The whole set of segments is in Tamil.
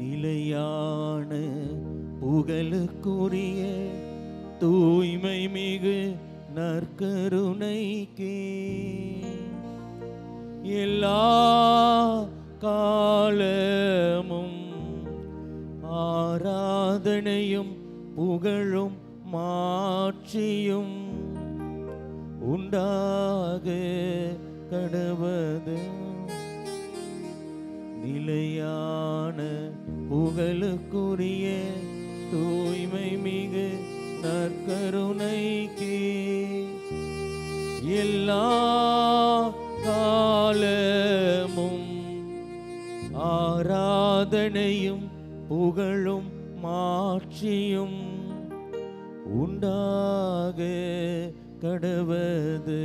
நிலையான புகழுக்குரிய தூய்மை மிகு நற்கருணைக்கே எல்லா காலமும் ஆராதனையும் புகழும் மாட்சியும் உண்டாக கடவது. நிலையான புகழுக்குரிய தூய்மை மிகு நற்கருணைக்கே எல்லா காலமும் ஆராதனையும் புகழும் மாட்சியும் உண்டாக கடவது.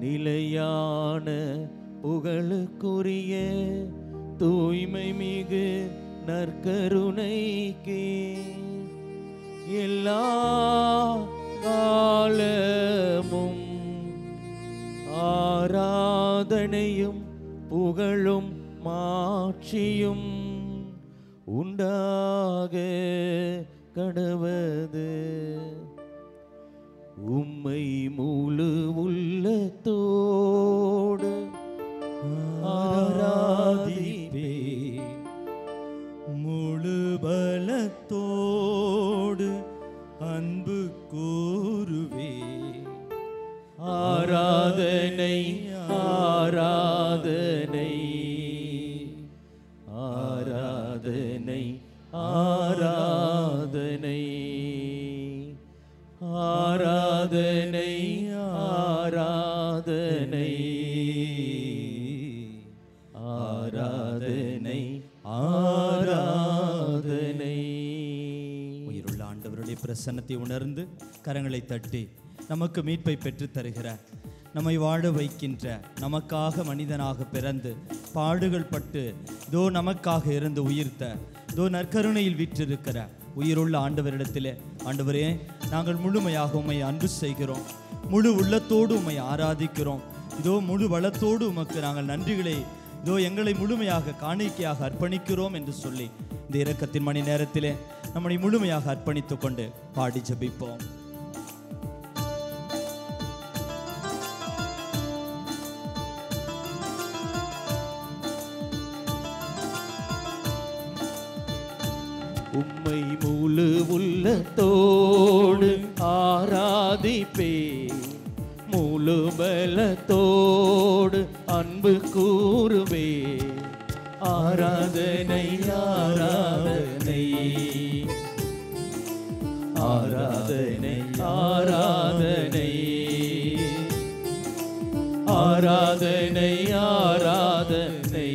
நிலையான புகழுக்குரிய தூய்மை மிகு நற்கருணைக்கே எல்லா காலமும் ஆராதனையும் புகழும் மாட்சியும் உண்டாக கடவது. உம்மை முழு உள்ளத்தோடு ஆராதிப்பே, முழு பலத்தோடு அன்பு கூறுவே. ஆராதனை ஆராதனை ஆராதனை ஆராதனை ஆராதனை ஆராதனை ஆராதனை ஆராதனை. உயிருள்ள ஆண்டவருடைய பிரசன்னத்தை உணர்ந்து கரங்களை தட்டி நமக்கு மீட்பை பெற்று தருகிறார். நம்மை வாழ வைக்கின்ற, நமக்காக மனிதனாக பிறந்து பாடுகள் பட்டு இதோ நமக்காக இருந்து உயிர்த்த, இதோ நற்கருணையில் வீற்றிருக்கிற உயிருள்ள ஆண்டவரிடத்திலே, ஆண்டவரே நாங்கள் முழுமையாக உம்மை அன்பு செய்கிறோம், முழு உள்ளத்தோடு உம்மை ஆராதிக்கிறோம், இதோ முழு வளத்தோடு உமக்கு நாங்கள் நன்றிகளை இதோ எங்களை முழுமையாக காணிக்கையாக அர்ப்பணிக்கிறோம் என்று சொல்லி இந்த இரக்கத்தின் மணி நேரத்திலே நம்மை முழுமையாக அர்ப்பணித்துக் கொண்டு பாடி ஜெபிப்போம். உம்மை முழு உள்ளத்தோடு ஆராதிப்பே, முழு பலத்தோடு அன்பு கூறுவே. ஆராதனை ஆராதனை ஆராதனை ஆராதனை ஆராதனை ஆராதனை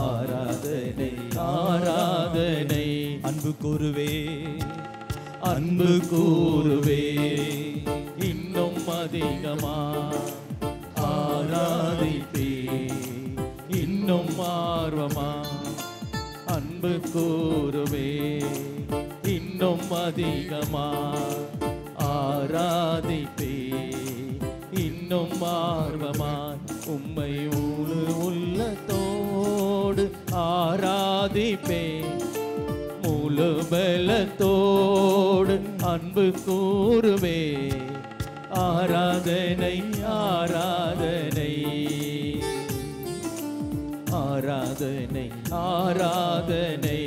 ஆராதனை ஆராதனை. அன்பு கூறுவே அன்பு கூறுவே, இன்னும் அதிகமா ஆராதிப்பே, இன்னும் ஆர்வமா அன்பு கூறுவே, இன்னும் அதிகமா ஆராதிப்பே, இன்னும் ஆர்வமா உம்மை முழு உள்ளத்தோடு ஆராதிப்பே, முழு பலத்தோடு அன்பு கூறுவே. ஆராதனை ஆராதனை ஆராதனை ஆராதனை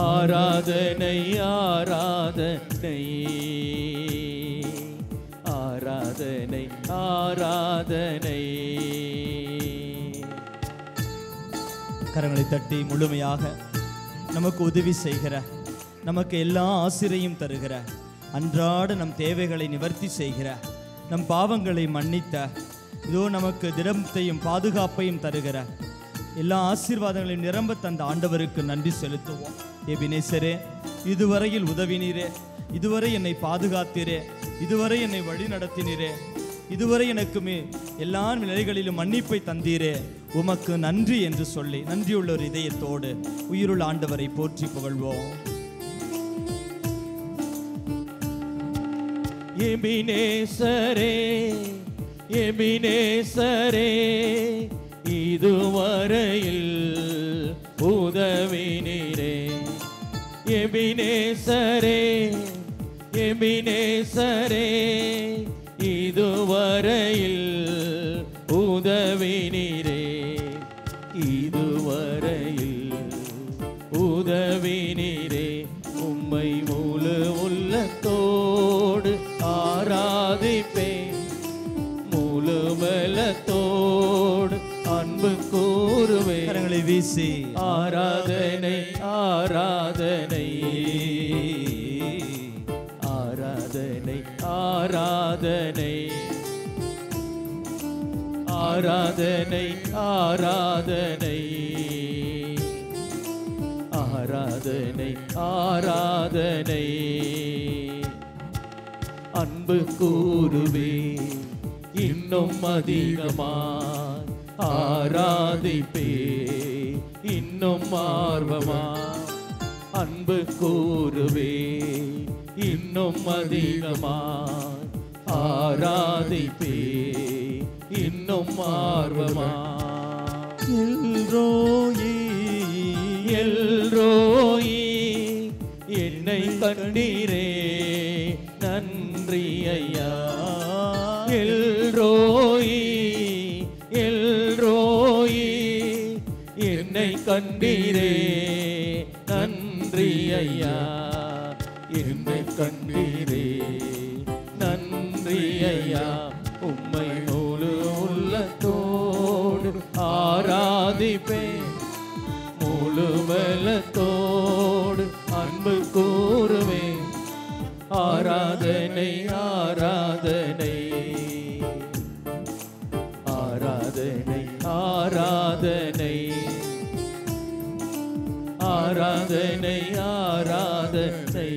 ஆராதனை ஆராதனை ஆராதனை ஆராதனை. கரங்களை தட்டி முழுமையாக நமக்கு உதவி செய்கிற, நமக்கு எல்லா ஆசிரையும் தருகிற, அன்றாட நம் தேவைகளை நிவர்த்தி செய்கிற, நம் பாவங்களை மன்னித்த, இதோ நமக்கு திடத்தையும் பாதுகாப்பையும் தருகிற, எல்லா ஆசீர்வாதங்களையும் நிரம்ப தந்த ஆண்டவருக்கு நன்றி செலுத்துவோம். எபினேசரே, இதுவரையில் உதவினீரே, இதுவரை என்னை பாதுகாத்தீரே, இதுவரை என்னை வழி நடத்தினீரே, இதுவரை எனக்கு எல்லா நிலைகளிலும் மன்னிப்பை தந்தீரே, உமக்கு நன்றி என்று சொல்லி நன்றியுள்ள ஒரு இதயத்தோடு உயிருள்ள ஆண்டவரை போற்றி புகழ்வோம். எபினேசரே, எபினேசரே இதுவரையில் உதவினீரே. எபினேசரே எபினேசரே இதுவரையில் உதவினீரே. இதுவரையில் உதவினீரே. உம்மை முழு உள்ளத்தோடு ஆராதிப்பேன், முழு பலத்தோடு அன்பு கூறுவேன். கரங்களை வீசி ஆராதனை ஆராதனை ஆராதனை ஆராதனை ஆராதனை ஆராதனை ஆராதனை ஆராதனை அன்பு கூறுவே இன்னும் அதிகமாய் ஆராதிப்பே இன்னும் ஆர்வமாய் அன்பு கூறுவே இன்னும் அதிகமாய் ஆராதிப்பே இன்னும் ஆர்வமாய். எல்ரோயி எல்ரோயி என்னை கண்டீரே நன்றி ஐயா. எல்ரோயி எல்ரோயி என்னை கண்டீரே நன்றி ஐயா. என்னை கண்டீரே நன்றி ஐயா. உம்மை முழு உள்ளத்தோடு ஆராதிப்பேன், முழு பலத்தோடு அன்பு கூறுவேன். ஆராதனை ஆராதனை ஆராதனை ஆராதனை ஆராதனை ஆராதனை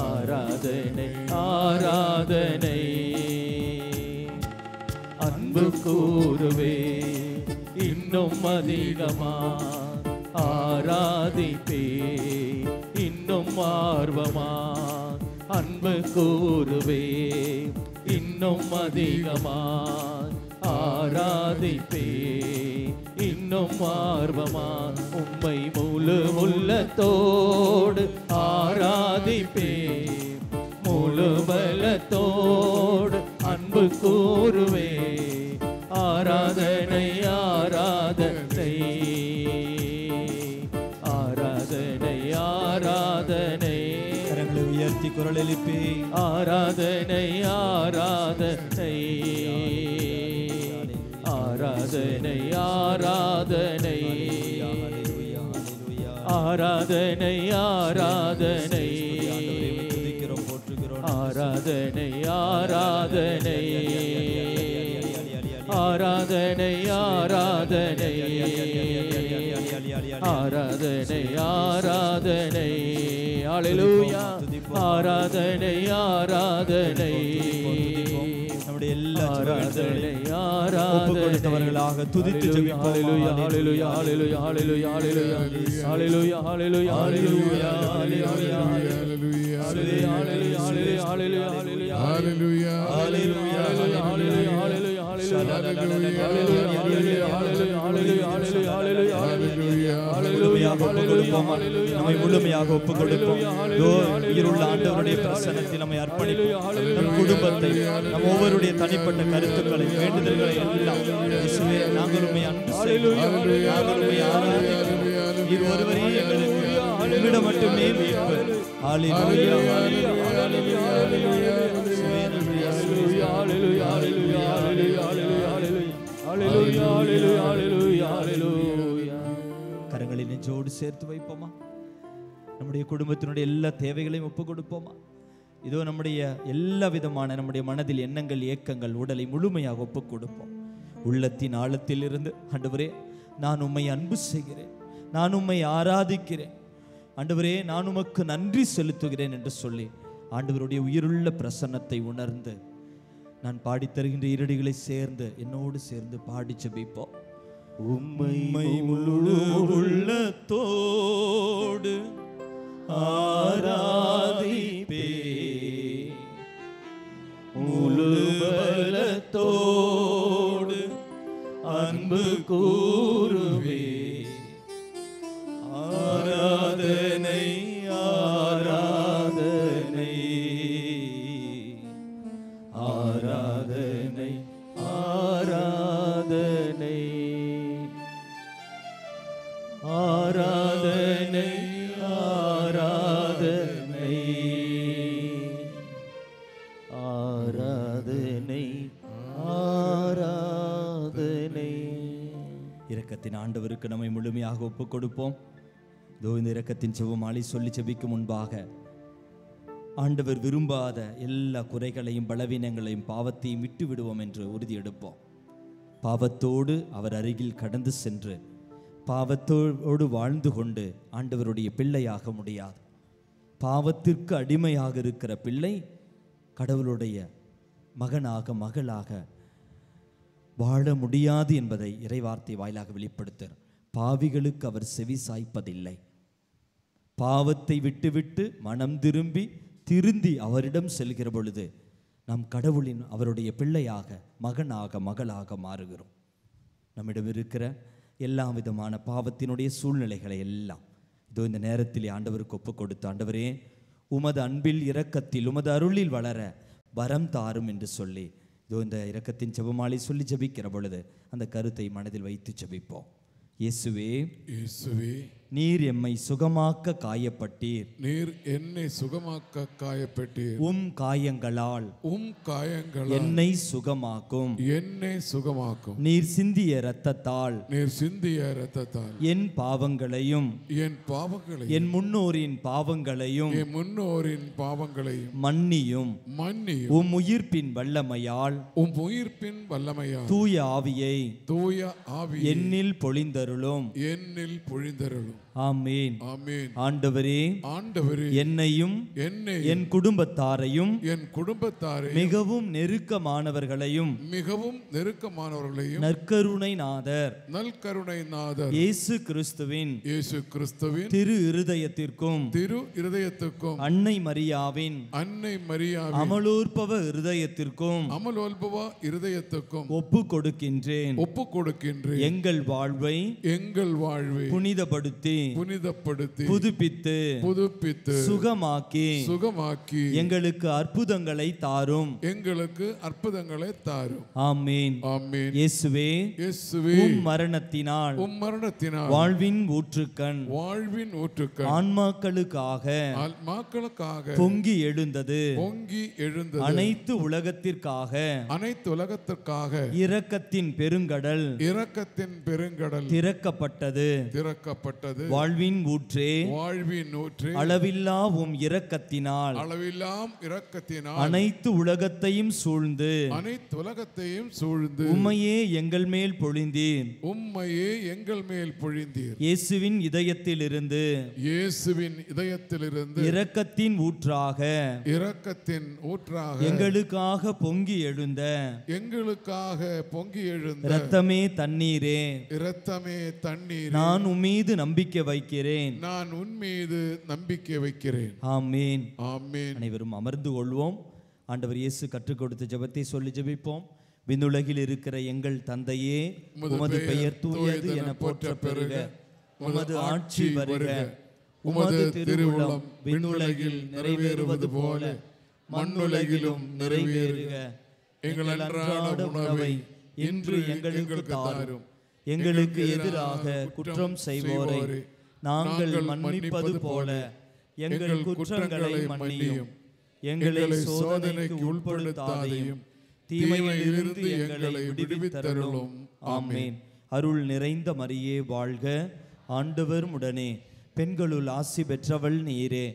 ஆராதனை ஆராதனை அன்பு கூறுவே இன்னும் அதிகமா ஆராதிப்பே இன்னும் ஆர்வமா அன்பு கூறுவே இன்னும் அதிகமா ஆராதிப்பே இன்னும் ஆர்வமா. உம்மை முழு உள்ளத்தோடு ஆராதிப்பே, முழு பலத்தோடு அன்பு கூறுவே. ஆராதனை ஆராதனை ஆராதனை ஆராதனை. கரங்களை உயர்த்தி குரல் எழுப்பி ஆராதனை ஆராதனை ஆராதனை ஆராதனை ஆராதனை ஆராதனை ஆராதனை ஆராதனை ஆராதனை ஆராதனை ஆராதனை ஆராதனை. அல்லேலூயா. ஆராதனை ஆராதனை. நம்முடைய எல்லா ஆராதனை கொடுத்தவர்களாக துதித்து ஜெபிப்போம். ஹalleluya ஹalleluya ஹalleluya ஹalleluya ஹalleluya ஹalleluya ஹalleluya ஹalleluya ஹalleluya ஹalleluya ஹalleluya ஹalleluya ஹalleluya ஹalleluya நம்மை முழுமையாக ஒப்புக் கொடுப்போம். உயிருள்ள ஆண்டவருடைய பிரசன்னத்தில் நம்மை அர்ப்பணிப்போம். நம் குடும்பத்தை, நம் ஒவ்வொருடைய தனிப்பட்ட கருத்துக்களை, வேண்டுதல்களை எல்லாம் இயேசுவே நாங்கள் உம்மை அன்பு செய்கிறோம், நாங்கள் உம்மை ஆராதிக்கிறோம். நீர் ஒருவரே எங்களுக்கு உம்மிடம் மட்டுமே மீட்பு. ஹalleluya ஹalleluya ஹalleluya ஹalleluya ஹalleluya ஹalleluya ஹalleluya. கரங்களை நெஞ்சோடு சேர்த்து வைப்போமா? நம்முடைய குடும்பத்தினுடைய எல்லா தேவைகளையும் ஒப்புக் கொடுப்போமா? இதோ நம்முடைய எல்லா விதமான நம்முடைய மனதில் எண்ணங்கள், ஏக்கங்கள், உடலை முழுமையாக ஒப்புக் கொடுப்போம். உள்ளத்தின் ஆழத்தில் இருந்து ஆண்டவரே நான் உம்மை அன்பு செய்கிறேன், நான் உம்மை ஆராதிக்கிறேன், ஆண்டவரே நான் உமக்கு நன்றி செலுத்துகிறேன் என்று சொல்லி ஆண்டவருடைய உயிருள்ள பிரசன்னத்தை உணர்ந்து நான் பாடித்தருகின்ற இரடிகளை சேர்ந்து என்னோடு சேர்ந்து பாடி ஜெபிப்போம். உம்மை முழு உள்ளத்தோடு ஆராதிப்பே, முழு முழு பலத்தோடு அன்பு கூறுவே. ஆராதனை ஆராதனை ஆராதனை ஆராதனை ஆராதனை ஆராதனை ஆராதனை ஆராதனை. இரக்கத்தின் ஆண்டவருக்கு நம்மை முழுமையாக ஒப்புக் கொடுப்போம். இதோ இந்த இரக்கத்தின் செவமாலை சொல்லி செபிக்கும் முன்பாக ஆண்டவர் விரும்பாத எல்லா குறைகளையும் பலவீனங்களையும் பாவத்தையும் விட்டு விடுவோம் என்று உறுதி எடுப்போம். பாவத்தோடு அவர் அருகில் கடந்து சென்று பாவத்தோடு வாழ்ந்து கொண்டு ஆண்டவருடைய பிள்ளையாக முடியாது. பாவத்திற்கு அடிமையாக இருக்கிற பிள்ளை கடவுளுடைய மகனாக மகளாக வாழ முடியாது என்பதை இறைவார்த்தை வாயிலாக வெளிப்படுத்துகிறார். பாவிகளுக்கு அவர் செவி சாய்ப்பதில்லை. பாவத்தை விட்டுவிட்டு மனம் திருந்தி அவரிடம் செல்கிற பொழுது நாம் கடவுளின் அவருடைய பிள்ளையாக மகனாக மகளாக மாறுகிறோம். நம்மிடம் இருக்கிற எல்லா விதமான பாவத்தினுடைய சூழ்நிலைகளை எல்லாம் இதோ இந்த நேரத்திலே ஆண்டவருக்கு ஒப்பு கொடுத்து, ஆண்டவரே உமது அன்பில் இரக்கத்தில் உமது அருளில் வளர வரம் தாரும் என்று சொல்லி இதோ இந்த இரக்கத்தின் ஜெபமாலை சொல்லி ஜெபிக்கிற பொழுது அந்த கருத்தை மனதில் வைத்து ஜெபிப்போம். இயேசுவே, இயேசுவே, நீர் எம்மை சுகமாக்க காயப்பட்டீர். நீர் என்னை சுகமாக்க காயப்பட்டீர். காயங்களால் என்னை சுகமாக்கும். நீர் சிந்திய இரத்தத்தால் என் பாவங்களையும் என் முன்னோரின் பாவங்களையும் மன்னியும். உம் உயிர்ப்பின் வல்லமையால் தூய ஆவியை என்னில் பொழிந்தருளும். ஆமென். ஆண்டவரே, என்னையும் என் குடும்பத்தாரையும் மிகவும் நெருக்கமானவர்களையும் நற்கருணை நாதர் இயேசு கிறிஸ்துவின் திரு இருதயத்திற்கும் அன்னை மரியாவின் அமலோற்பவ இருதயத்திற்கும் ஒப்பு கொடுக்கின்றேன். எங்கள் வாழ்வை புனிதப்படுத்தி புதுப்பித்து சுகமாக்கி எங்களுக்கு அற்புதங்களை தாரும். ஆமென். இயேசுவே, உம் மரணத்தினால் வாழ்வின் ஊற்றுக்கண் ஆன்மாக்களுக்காக பொங்கி எழுந்தது. அனைத்து உலகத்திற்காக இரக்கத்தின் பெருங்கடல் திறக்கப்பட்டது. வாழ்வின் ஊற்றே, அளவில்லா உம் இரக்கத்தினால் அனைத்து உலகத்தையும் சூழ்ந்து உம்மையே எங்கள் மேல் பொழிந்தீர். இயேசுவின் இதயத்திலிருந்து இரக்கத்தின் ஊற்றாக எங்களுக்காக பொங்கி எழுந்த இரத்தமே தண்ணீரே, நான் உம்மீது நம்பிக்கை வைக்கிறேன். ஆமென். அனைவரும் அமர்ந்து கொள்வோம். ஆண்டவர் இயேசு கற்றுக் கொடுத்த ஜெபத்தை சொல்லி ஜெபிப்போம். விண்ணுலகில் இருக்கிற எங்கள் தந்தையே, உமது பெயர் தூயது என போற்ற பெறுக. உமது ஆட்சி வருக. உமது திருவுளம் விண்ணுலகில் நிறைவேறுவது போல மண்ணுலகிலும் நிறைவேறுக. எங்கள் அன்றாட உணவை இன்று எங்களுக்கு தாரும். எங்களுக்கு எதிராக குற்றம் செய்வோரை நாங்கள் மன்னிப்பது போல எங்கள் குற்றங்களை மன்னியும். எங்களை சோதனைக்கு உட்படுத்தாதையும் தீமையிலிருந்து எங்களை விடுவித்தருளும். ஆமென். அருள் நிறைந்த மரியே வாழ்க, ஆண்டவர் உடனே, பெண்களுள் ஆசி பெற்றவள் நீரே.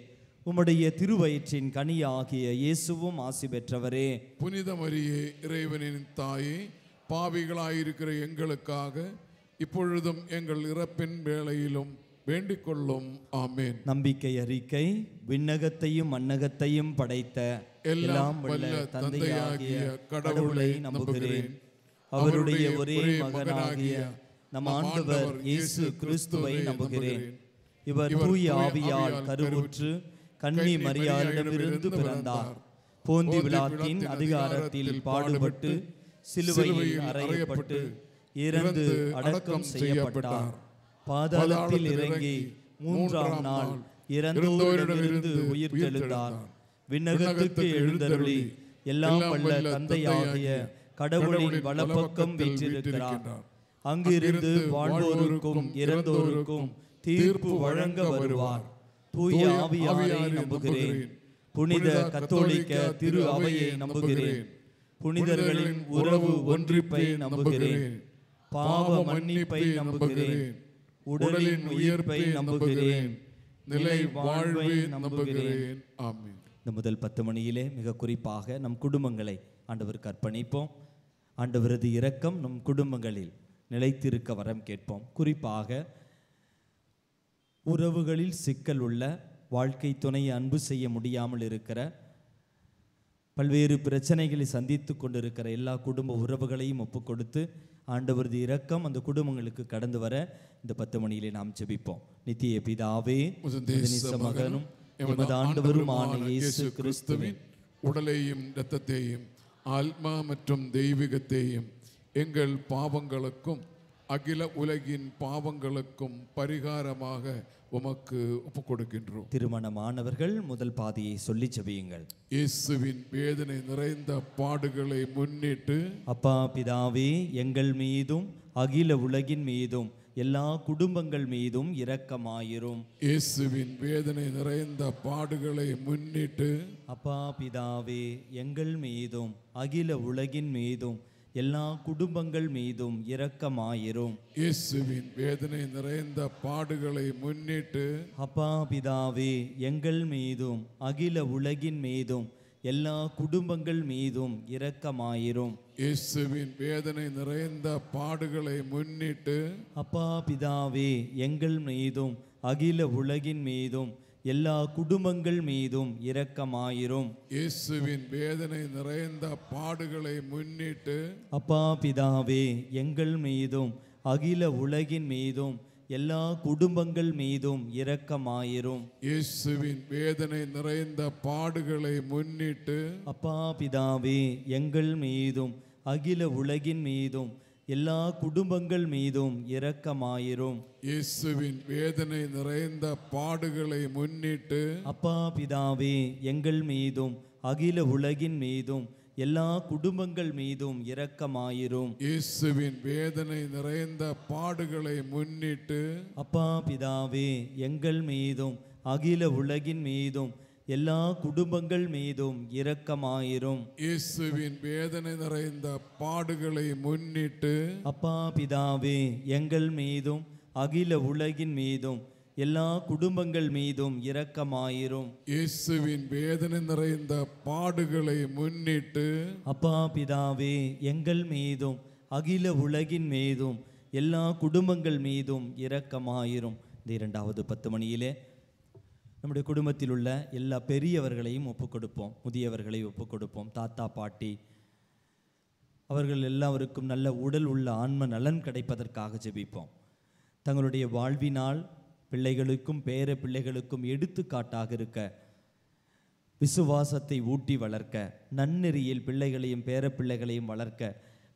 உம்முடைய திருவயிற்றின் கனியாகிய இயேசுவும் ஆசி பெற்றவரே. புனித மரியே, இறைவனின் தாயே, பாவிகளாயிருக்கிற எங்களுக்காக இப்பொழுதும் எங்கள் இறப்பின் வேளையிலும் வேண்டிக் கொள்ளும். ஆமென். நம்பிக்கை அறிக்கை. விண்ணகத்தையும் மண்ணகத்தையும் படைத்த எல்லாம் வல்ல தந்தையாகிய கடவுளை நம்புகிறேன். அவருடைய ஒரே மகனாகிய நம் ஆண்டவர் இயேசு கிறிஸ்துவை நம்புகிறேன். இவர் தூய ஆவியால் கருவுற்று கன்னி மரியாளிடமிருந்து பிறந்தார். போந்தி பிலாத்தின் அதிகாரத்தில் பாடுபட்டு சிலுவையில் அறையப்பட்டு இறந்து அடக்கம் செய்யப்பட்டார். பாதாளத்தில் இறங்கி மூன்றாம் நாள் இறந்தோரிடமிருந்து உயிர் தெழுந்தார். விண்ணகத்துக்கு எழுந்தருளி எல்லாம் வல்ல தந்தையாகிய கடவுளின் வலப்பக்கம் வீற்றிருக்கிறார். அங்கிருந்து வாழ்வோருக்கும் இறந்தோருக்கும் தீர்ப்பு வழங்க வருவார். தூய ஆவியாரை நம்புகிறேன். புனித கத்தோலிக்க திரு அவையை நம்புகிறேன். புனிதர்களின் உறவு ஒன்றிப்பை நம்புகிறேன். பாவ மன்னிப்பை நம்புகிறேன். உடலின் உயிர்ப்பை நம்புகிறேன். நிலை வாழ்வை நம்புகிறேன். ஆமென். இந்த முதல் 10 மணியிலே மிக குறிப்பாக நம் குடும்பங்களை ஆண்டவருக்கு அர்ப்பணிப்போம். ஆண்டவரது இரக்கம் நம் குடும்பங்களில் நிலைத்திருக்க வரம் கேட்போம். குறிப்பாக உறவுகளில் சிக்கல் உள்ள, வாழ்க்கை துணையை அன்பு செய்ய முடியாமல் இருக்கிற, பல்வேறு பிரச்சனைகளை சந்தித்து கொண்டிருக்கிற எல்லா குடும்ப உறவுகளையும் ஒப்பு கொடுத்து ஆண்டவரது இரக்கம் அந்த குடும்பங்களுக்கு கடந்து வர இந்த 10 மணியிலே நாம் ஜெபிப்போம். நித்திய பிதாவே, மகனும் எமது ஆண்டவருமான இயேசு கிறிஸ்துவின் உடலையும் இரத்தத்தையும் ஆத்மா மற்றும் தெய்வீகத்தையும் எங்கள் பாவங்களுக்கும் அகில உலகின் பாவங்களுக்கும் பரிகாரமாக உமக்கு ஒப்புக் கொடுக்கின்றோம். திருமணமானவர்கள் முதல் பாதியை சொல்லி ஜெபியுங்கள். இயேசுவின் வேதனை நிறைந்த பாடுகளை முன்னிட்டு, அப்பா பிதாவே, எங்கள் மீதும் அகில உலகின் மீதும் எல்லா குடும்பங்கள் மீதும் இரக்கமாயிரும். இயேசுவின் வேதனை நிறைந்த பாடுகளை முன்னிட்டு, அப்பா பிதாவே, எங்கள் மீதும் அகில உலகின் மீதும் எல்லா குடும்பங்கள் மீதும் இரக்கமாயிரும். இயேசுவின் வேதனை நிறைந்த பாடுகளை முன்னிட்டு, அப்பா பிதாவே, எங்கள் மீதும் அகில உலகின் மீதும் எல்லா குடும்பங்கள் மீதும் இரக்கமாயிரும். இயேசுவின் வேதனை நிறைந்த பாடுகளை முன்னிட்டு, அப்பா பிதாவே, எங்கள் மீதும் அகில உலகின் மீதும் எல்லா குடும்பங்கள் மீதும் இரக்கமாயிரும். இயேசுவின் வேதனை நிறைந்த பாடுகளை முன்னிட்டு, அப்பா பிதாவே, எங்கள் மீதும் அகில உலகின் மீதும் எல்லா குடும்பங்கள் மீதும் இரக்கமாயிரும். இயேசுவின் வேதனை நிறைந்த பாடுகளை முன்னிட்டு, அப்பா பிதாவே, எங்கள் மீதும் அகில உலகின் மீதும் எல்லா குடும்பங்கள் மீதும் இரக்கமாயிரும். இயேசுவின் வேதனை நிறைந்த பாடுகளை முன்னிட்டு, அப்பா பிதாவே, எங்கள் மீதும் அகில உலகின் மீதும் எல்லா குடும்பங்கள் மீதும் இரக்கமாயிரும். இயேசுவின் வேதனை நிறைந்த பாடுகளை முன்னிட்டு, அப்பா பிதாவே, எங்கள் மீதும் அகில உலகின் மீதும் எல்லா குடும்பங்கள் மீதும் இரக்கமாயிரும். இயேசுவின் வேதனை நிறைந்த பாடுகளை முன்னிட்டு, அப்பா பிதாவே, எங்கள் மீதும் அகில உலகின் மீதும் எல்லா குடும்பங்கள் மீதும் இரக்கமாயிரும். இயேசுவின் வேதனை நிறைந்த பாடுகளை முன்னிட்டு, அப்பா பிதாவே, எங்கள் மீதும் அகில உலகின் மீதும் எல்லா குடும்பங்கள் மீதும் இரக்கமாயிரும். இந்த 2வது 10 மணியிலே நம்முடைய குடும்பத்தில் உள்ள எல்லா பெரியவர்களையும் ஒப்புக் கொடுப்போம். முதியவர்களை ஒப்புக் கொடுப்போம். தாத்தா பாட்டி அவர்கள் எல்லாருக்கும் நல்ல உடல் உள்ள ஆன்ம நலன் கிடைப்பதற்காக ஜெபிப்போம். தங்களுடைய வாழ்வினால் பிள்ளைகளுக்கும் பேர பிள்ளைகளுக்கும் எடுத்துக்காட்டாக இருக்க, விசுவாசத்தை ஊட்டி வளர்க்க, நன்னெறியில் பிள்ளைகளையும் பேர பிள்ளைகளையும் வளர்க்க,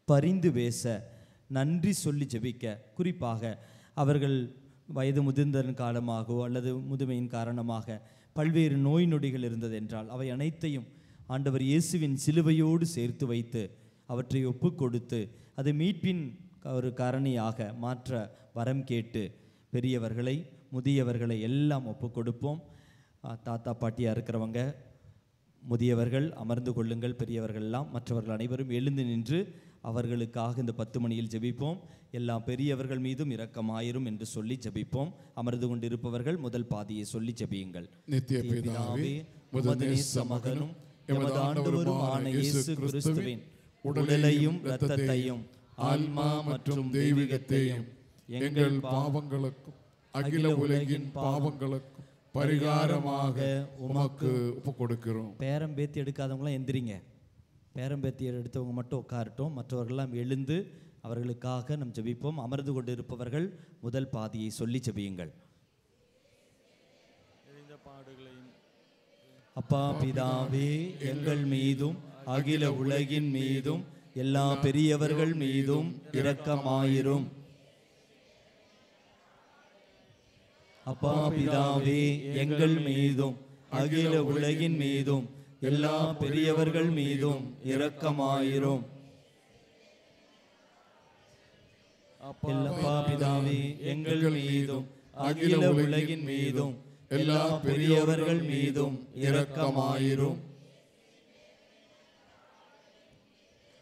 பரிந்து பேச, நன்றி சொல்லி ஜெபிக்க, குறிப்பாக அவர்கள் வயது முதிர்ந்ததன் காலமாகவோ அல்லது முதுமையின் காரணமாக பல்வேறு நோய் நொடிகள் இருந்தது என்றால் அவை அனைத்தையும் ஆண்டவர் இயேசுவின் சிலுவையோடு சேர்த்து வைத்து அவற்றை ஒப்பு கொடுத்து அதை மீட்பின் ஒரு காரணியாக மாற்ற வரம் கேட்டு பெரியவர்களை முதியவர்களை எல்லாம் ஒப்பு கொடுப்போம். தாத்தா பாட்டியாக இருக்கிறவங்க முதியவர்கள் அமர்ந்து கொள்ளுங்கள். பெரியவர்கள் எல்லாம் மற்றவர்கள் அனைவரும் எழுந்து நின்று அவர்களுக்காக இந்த 10 மணியில் ஜெபிப்போம். எல்லா பெரியவர்கள் மீதும் இரக்கமாயிரும் என்று சொல்லி ஜெபிப்போம். அமர்ந்து கொண்டிருப்பவர்கள் முதல் பாதியை சொல்லி ஜெபியுங்கள். நித்திய பிதாவே, உமது நேச மகனும் எமது ஆண்டவருமான இயேசு கிறிஸ்துவின் உடலையும் இரத்தத்தையும் ஆன்மா மற்றும் தெய்வீகத்தையும் எங்கள் பாவங்களுக்கும் அகில உலகின் பாவங்களுக்கும் பரிகாரமாக உமக்கு ஒப்புக் கொடுக்கிறோம். பேரம் பேத்தி எடுக்காதவங்களாம் எந்திரிங்க. பேரம் பேத்தி எடுத்தவங்க மட்டும் உட்காரட்டும். மற்றவர்களெல்லாம் எழுந்து அவர்களுக்காக நம் ஜெபிப்போம். அமர்ந்து கொண்டிருப்பவர்கள் முதல் பாதியை சொல்லி ஜெபியுங்கள். அப்பா பிதாவே, எங்கள் மீதும் அகில உலகின் மீதும் எல்லா பெரியவர்கள் மீதும் இரக்கமாயிரும். அப்பா பிதாவே, எங்கள் மீதும் அகில உலகின் மீதும் எல்லா பெரியவர்கள் மீதும் இரக்கமாயிரும். அப்பா பிதாவே, எங்கள் மீதும் அகில உலகின் மீதும் எல்லா பெரியவர்கள் மீதும் இரக்கமாயிரும்.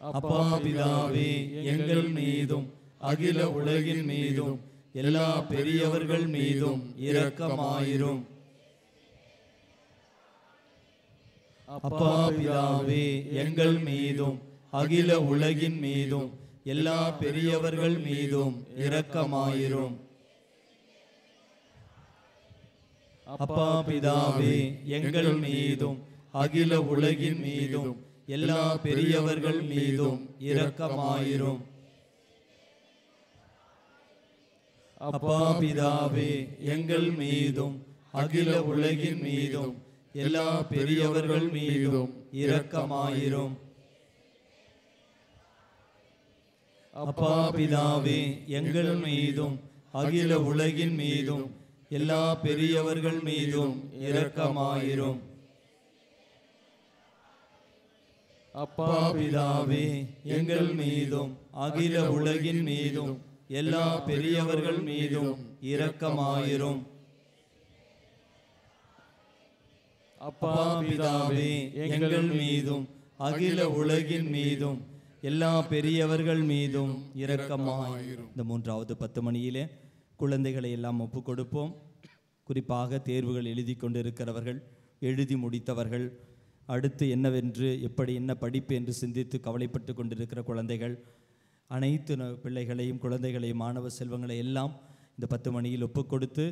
அப்பா பிதாவே, எங்கள் மீதும் அகில உலகின் மீதும் எல்லா பெரியவர்கள் மீதும் இரக்கமாயிரும். அப்பா பிதாவே, எங்கள் மீதும் அகில உலகின் மீதும் எல்லா பெரியவர்கள் மீதும் இரக்கமாயிரும். அப்பா பிதாவே, எங்கள் மீதும் அகில உலகின் மீதும் எல்லா பெரியவர்கள் மீதும் இரக்கமாயிரும். அப்பா பிதாவே, எங்கள் மீதும் அகில உலகின் மீதும் எல்லா பெரியவர்கள் மீதும் இரக்கமாயிரும். அப்பா பிதாவே, எங்கள் மீதும் அகில உலகின் மீதும் எல்லா பெரியவர்கள் மீதும் இரக்கமாயிரும். அப்பா பிதாவே, எங்கள் மீதும் அகில உலகின் மீதும் எல்லா பெரியவர்கள் மீதும் இரக்கமாயிரும். அப்பா பிதாவே, எங்கள் மீதும் அகில உலகின் மீதும் எல்லா பெரியவர்கள் மீதும் இரக்கமாயிரும். இந்த 3வது 10 மணியிலே குழந்தைகளை எல்லாம் ஒப்பு கொடுப்போம். குறிப்பாக தேர்வுகள் எழுதி கொண்டிருக்கிறவர்கள், எழுதி முடித்தவர்கள், அடுத்து என்னவென்று, என்ன படிப்பு என்று சிந்தித்து கவலைப்பட்டு கொண்டிருக்கிற குழந்தைகள், அனைத்து பிள்ளைகளையும், குழந்தைகளையும், மாணவ செல்வங்களை எல்லாம் இந்த 10 மணியில் ஒப்பு கொடுத்து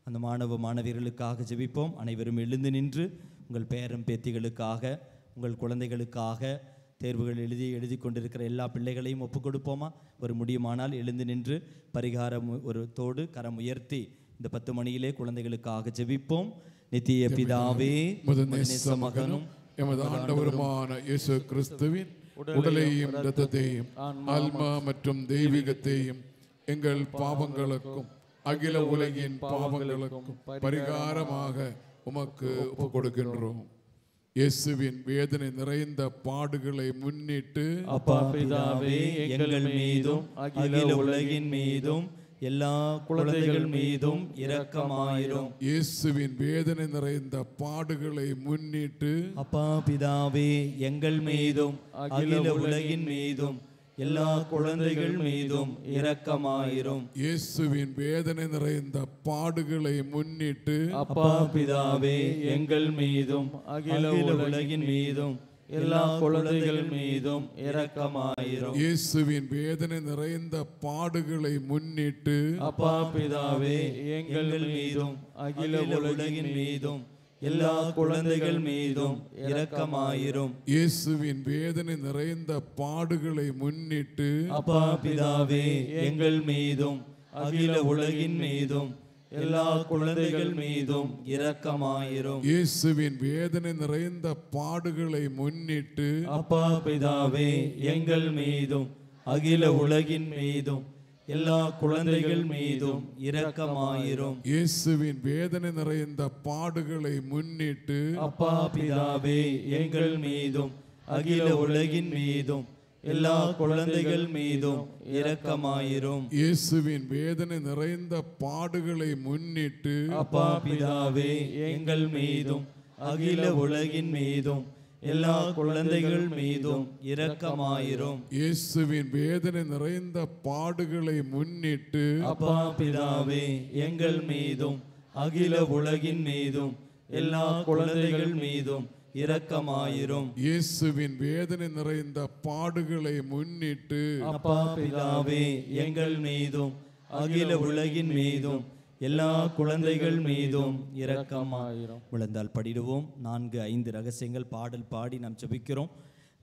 அந்த மாணவ மாணவியர்களுக்காக ஜெபிப்போம். அனைவரும் எழுந்து நின்று உங்கள் பேரன் பேத்திகளுக்காக, உங்கள் குழந்தைகளுக்காக, தேர்வுகள் எழுதி கொண்டிருக்கிற எல்லா பிள்ளைகளையும் ஒப்பு கொடுப்போமா? ஒரு முடியுமானால் எழுந்து நின்று பரிகாரம் ஒரு தோடு கரம் உயர்த்தி இந்த 10 மணியிலே குழந்தைகளுக்காக ஜெபிப்போம். நித்திய பிதாவே, மகனும் எமது ஆண்டவருமான இயேசு கிறிஸ்துவின் உடலையும் இரத்தத்தையும் ஆன்மா மற்றும் தெய்வீகத்தையும் எங்கள் பாவங்களுக்கும் அகில உலகின் பாவங்களுக்கும் பரிகாரமாக உமக்கு ஒப்புக் கொடுக்கின்றோம். இயேசுவின் வேதனை நிறைந்த பாடுகளை முன்னிட்டு அப்பா பிதாவே, எங்கள் மீதும் அகில உலகின் மீதும் எல்லா குழந்தைகள் மீதும் இரக்கமாயிரும். இயேசுவின் வேதனை நிறைந்த பாடுகளை முன்னிட்டு அப்பா பிதாவே, எங்கள் மீதும் அகில உலகின் மீதும் எல்லா குழந்தைகள் மீதும் இரக்கமாயிரும். இயேசுவின் வேதனை நிறைந்த பாடுகளை முன்னிட்டு அப்பா பிதாவே, எங்கள் மீதும் அகில உலகின் மீதும் எல்லா குழந்தைகள் மீதும் இரக்கமாயிரும். இயேசுவின் வேதனை நிறைந்த பாடுகளை முன்னிட்டு அப்பா பிதாவே, எங்கள் மீதும் அகில உலகின் மீதும் எல்லா குழந்தைகள் மீதும் இரக்கமாயிரும். இயேசுவின் வேதனை நிறைந்த பாடுகளை முன்னிட்டு அப்பா பிதாவே, எங்கள் மீதும் அகில உலகின் மீதும் எல்லா குழந்தைகள் மீதும் இரக்கமாயிரும். இயேசுவின் வேதனை நிறைந்த பாடுகளை முன்னிட்டு அப்பா பிதாவே, எங்கள் மீதும் அகில உலகின் மீதும் எல்லா குழந்தைகள் மீதும் இரக்கமாயிரும். இயேசுவின் வேதனை நிறைந்த பாடுகளை முன்னிட்டு அப்பா பிதாவே, எங்கள் மீதும் அகில உலகின் மீதும் எல்லா குழந்தைகள் மீதும் இரக்கமாயிரும். இயேசுவின் வேதனை நிறைந்த பாடுகளை முன்னிட்டு அப்பா பிதாவே, எங்கள் மீதும் அகில உலகின் மீதும் எல்லா குழந்தைகள் மீதும் இரக்கமாயிரும். இயேசுவின் வேதனை நிறைந்த பாடுகளை முன்னிட்டு அப்பா பிதாவே, எங்கள் மீதும் அகில உலகின் மீதும் எல்லா குழந்தைகள் மீதும் இரக்கமாயிரும். இயேசுவின் வேதனை நிறைந்த பாடுகளை முன்னிட்டு அப்பா பிதாவே, எங்கள் மீதும் அகில உலகின் மீதும் எல்லா குழந்தைகள் மீதும் இரக்கமாயிரும். விழுந்தால் படிடுவோம். 4-5 ரகசியங்கள் பாடல் பாடி நாம் ஜெபிக்கிறோம்.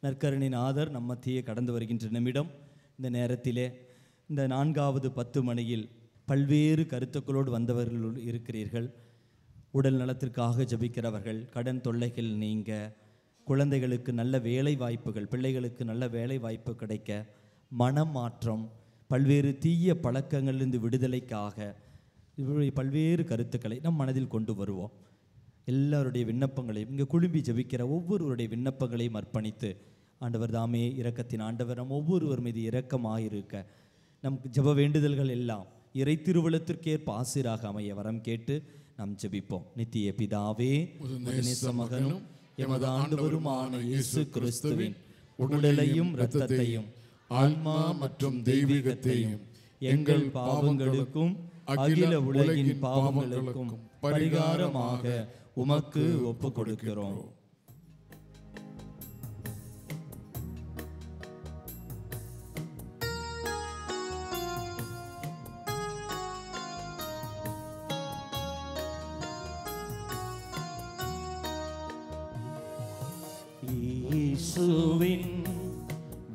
நற்கருணையின் ஆதர் நம்ம மத்தியே கடந்து வருகின்ற நிமிடம். இந்த நேரத்திலே இந்த 4வது 10 மணியில் பல்வேறு கருத்துக்களோடு வந்தவர்கள் இருக்கிறீர்கள். உடல் நலத்திற்காக ஜெபிக்கிறவர்கள், கடன் தொல்லைகள் நீங்க, குழந்தைகளுக்கு நல்ல வேலை வாய்ப்புகள், பிள்ளைகளுக்கு நல்ல வேலை வாய்ப்பு கிடைக்க, மனமாற்றம், பல்வேறு தீய பழக்கங்களிலிருந்து விடுதலைக்காக இப்படி பல்வேறு கருத்துக்களை நம் மனதில் கொண்டு வருவோம். எல்லாருடைய விண்ணப்பங்களையும், இங்கே குழும்பி ஜெபிக்கிற ஒவ்வொருவருடைய விண்ணப்பங்களையும் அர்ப்பணித்து, ஆண்டவர் தாமே இரக்கத்தின் ஆண்டவர் நம் ஒவ்வொருவர் மீது இரக்கமாயிருக்க, நம் ஜெப வேண்டுதல்கள் எல்லாம் இறை திருவுளத்திற்கேற்ப ஆசீராக அமைய வரம் கேட்டு நாம் ஜெபிப்போம். நித்திய பிதாவே, மகனும் எமது ஆண்டவருமான இயேசு கிறிஸ்துவின் உடலையும் இரத்தத்தையும் ஆன்மா மற்றும் தெய்வீகத்தையும் எங்கள் பாவங்களுக்கும் அகில உலகின் பாவங்களுக்கும் பரிகாரமாக உமக்கு ஒப்பு கொடுக்கிறோம். இயேசுவின்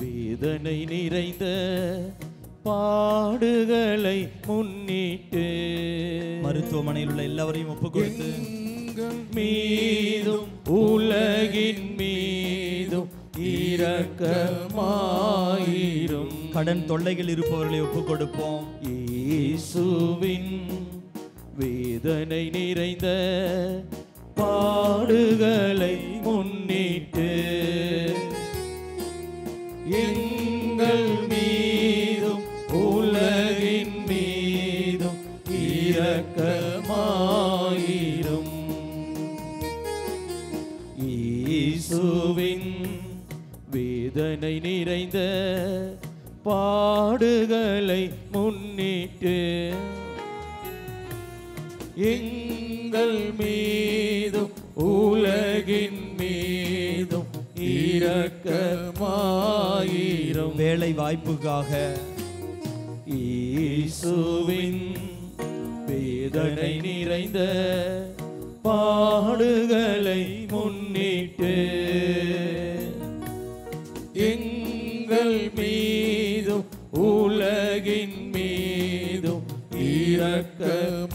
வேதனை நிறைந்த பாடுகளை முன்னிட்டு மருத்துவமனையில் உள்ள எல்லாவரையும் ஒப்பு கொடுத்து மீதும் உலகின் மீதும் இரக்கமாயிரும். கடன் தொல்லைகள் இருப்பவர்களை ஒப்பு கொடுப்போம். இயேசுவின் வேதனை நிறைந்த பாடுகளை முன்னிட்டு எங்கள் மீதும் உலகின் மீதும் இரக்கமாயிரும். இயேசுவின் வேதனை நிறைந்த பாடுகளை முன்னிட்டு எங்கள் மீதும் உலகின் மீதும் இரக்கமாயிரும். வேலை வாய்ப்புக்காக இயேசுவின் வேதனை நிறைந்த பாடுகளை முன்னிட்டு எங்கள் மீதும் உலகின் மீதும் இரக்கமாயிரும்.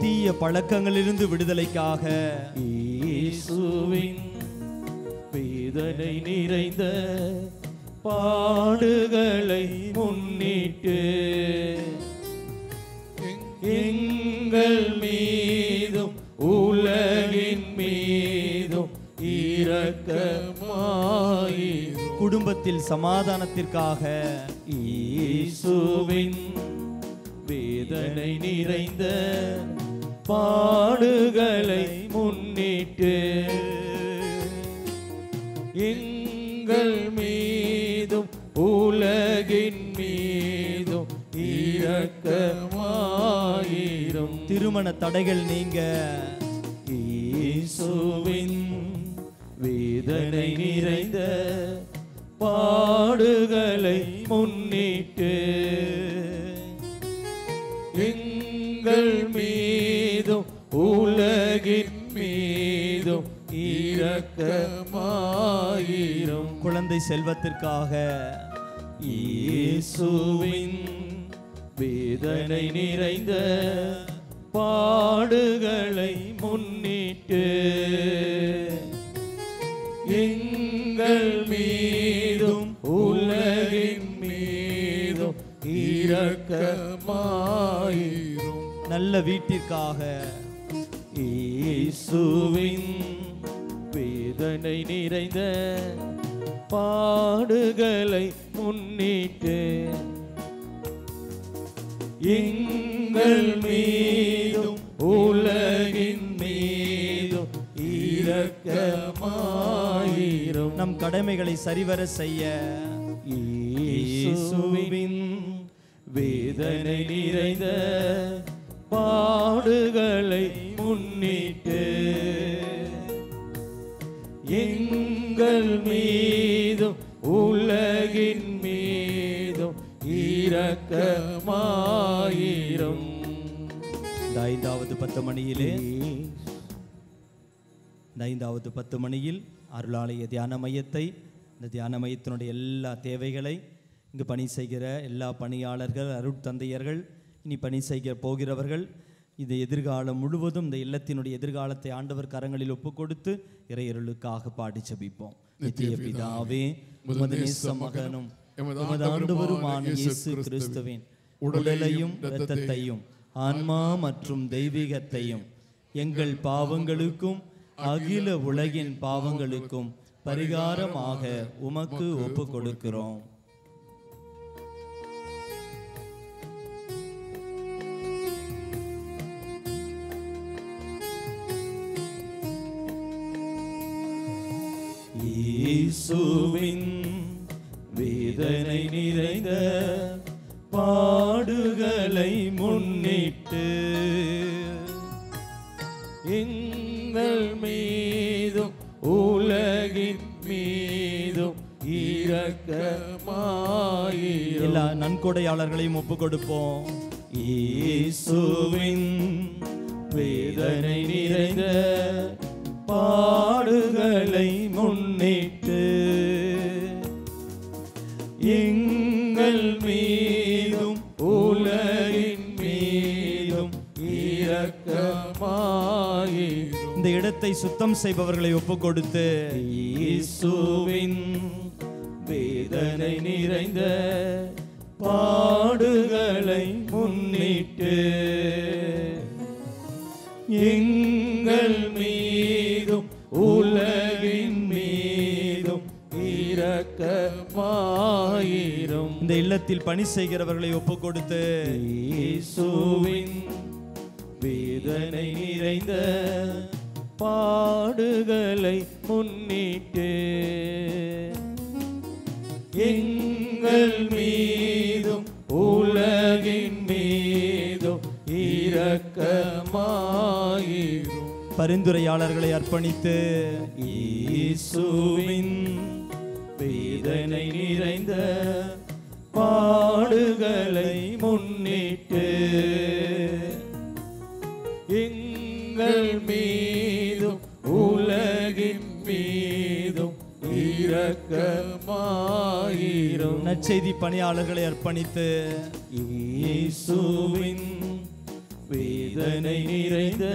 தீய பழக்கங்களிலிருந்து விடுதலைக்காக இயேசுவின் வேதனை நிறைந்த பாடுகளை முன்னிட்டு எங்கள் மீதும் உலகின் மீதும் இரக்கமாயிரும். குடும்பத்தில் சமாதானத்திற்காக இயேசுவின் வேதனை நிறைந்த பாடுகளை முன்னிட்டு எங்கள் மீதும் உலகின் மீதும் இரக்கமாயிரும். திருமண தடைகள் நீங்க இயேசுவின் வேதனை நிறைந்த பாடுகளை முன்னிட்டு எங்கள் மீதும் உலகின் மீதும் இரக்கமாயிரும். குழந்தை செல்வத்திற்காக இயேசுவின் வேதனை நிறைந்த பாடுகளை முன்னிட்டு எங்கள் மீதும் உலகின் மீதும் இரக்கமாயிரும். நல்ல வீட்டிற்காக இயேசுவின் வேதனை நிறைந்த பாடுகளை முன்னிட்டு எங்கள் மீதும் உலகின் மீதும் இரக்கமாயிரும். நம் கடமைகளை சரிவர செய்ய இயேசுவின் வேதனை நிறைந்த பாடுகளை முன்னிட்டு எங்கள் மீதும் உலகின் மீதும் இரக்கமாயிரும். இந்த ஐந்தாவது 10 மணியிலே இந்த ஐந்தாவது 10 மணியில் அருளாலய தியான மையத்தை, இந்த தியான மையத்தினுடைய எல்லா தேவைகளை, இங்கு பணி செய்கிற எல்லா பணியாளர்கள், அருட்தந்தையர்கள், இனி பணி செய்ய போகிறவர்கள், இது எதிர்காலம் முழுவதும் இந்த இல்லத்தினுடைய எதிர்காலத்தை ஆண்டவர் கரங்களில் ஒப்பு கொடுத்து இறையருளுக்காக பாடி ஜெபிப்போம். நித்திய பிதாவே, உமது நேச மகனும் உமது ஆண்டவருமான இயேசு கிறிஸ்துவின் உடலையும் இரத்தத்தையும் ஆன்மா மற்றும் தெய்வீகத்தையும் எங்கள் பாவங்களுக்கும் அகில உலகின் பாவங்களுக்கும் பரிகாரமாக உமக்கு ஒப்பு கொடுக்கிறோம். இயேசுவின் வேதனை நிறைந்த பாடுகளை முன்னிட்டு எங்கள் மீதும் உலகின் மீதும் இரக்கமாயிரும். எல்லா நன்கொடையாளர்களையும் ஒப்பு கொடுப்போம். இயேசுவின் வேதனை நிறைந்த பாடுகளை முன்னிட்டு எங்கள் மீதும் உலகின் மீதும் இரக்கமாயிரும். இந்த இடத்தை சுத்தம் செய்பவர்களை ஒப்பு கொடுத்து இயேசுவின் வேதனை நிறைந்த பாடுகளை முன்னிட்டு எங்கள் மீதும் உலகின் மீதும் இரக்கமாயிரும். இந்த இல்லத்தில் பணி செய்கிறவர்களை ஒப்பு கொடுத்து இயேசுவின் வேதனை நிறைந்த பாடுகளை முன்னிட்டு எங்கள் மீதும் உலகின் மீதும் இரக்கமாயிரும். பரிந்துரையாளர்களை அர்ப்பணித்து இயேசுவின் வேதனை நிறைந்த பாடுகளை முன்னிட்டு எங்கள் மீதும் உலகின் மீதும் இரக்கமாயிரும். நற்செய்தி பணியாளர்களை அர்ப்பணித்து இயேசுவின் வேதனை நிறைந்த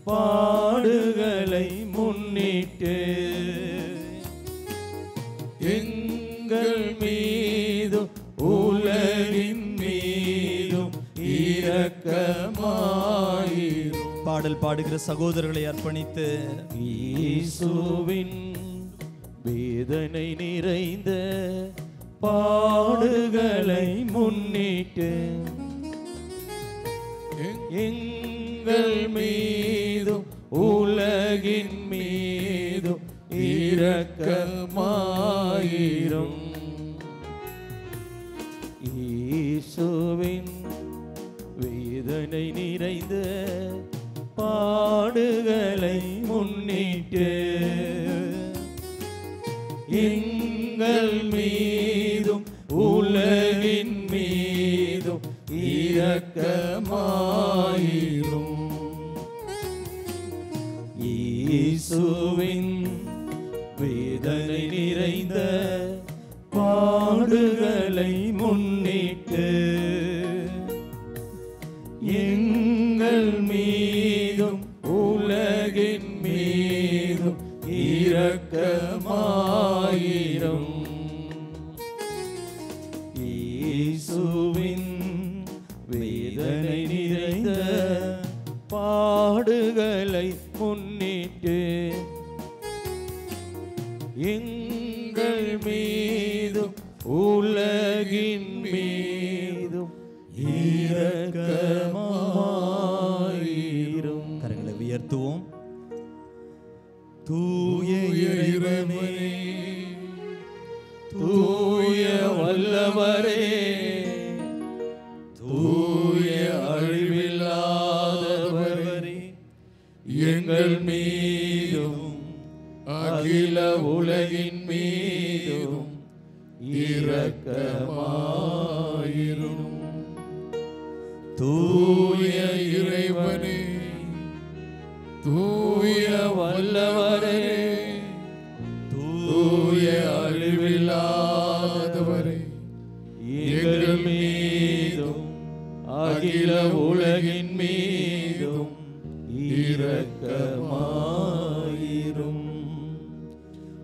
பாடுகளை முன்னிட்டு எங்கள் மீதும் உலகின் மீதும் இரக்கமாயிரும். பாடல் பாடுகிற சகோதரர்களை அர்ப்பணித்து இயேசுவின் வேதனை நிறைந்த பாடுகளை முன்னிட்டு எங்கள் மீதும் உலகின் மீதும் இரக்கமாயிரும். இயேசுவின் வேதனை நிறைந்த பாடுகளை முன்னிட்டு எங்கள் மீதும் உலகின் மீதும் இரக்கமாயிரும். இயேசுவின் வேதனை நிறைந்த பாடுகளை முன்னிட்டு எங்கள் மீதும் உலகின் மீதும் இரக்கமாயிரும். இயேசுவின் வேதனை நிறைந்த பாடுகளை முன்னிட்டு எங்கள் மீதும் உலகின் மீதும் இரக்கமாயிரும். கரங்களை உயர்த்துவோம். தூய இறைவனே, தூய வல்லவரே, தூய அழிவில்லாதவரே, எங்கள் மீதும் அகில உலகின் மீதும் இரக்கமாயிரும். தூய இறைவனே, தூய வல்லவரே, தூய அழிவில்லாதவரே, எங்கள் மீதும் அகில உலகின் மீதும் இரக்கமாயிரும்.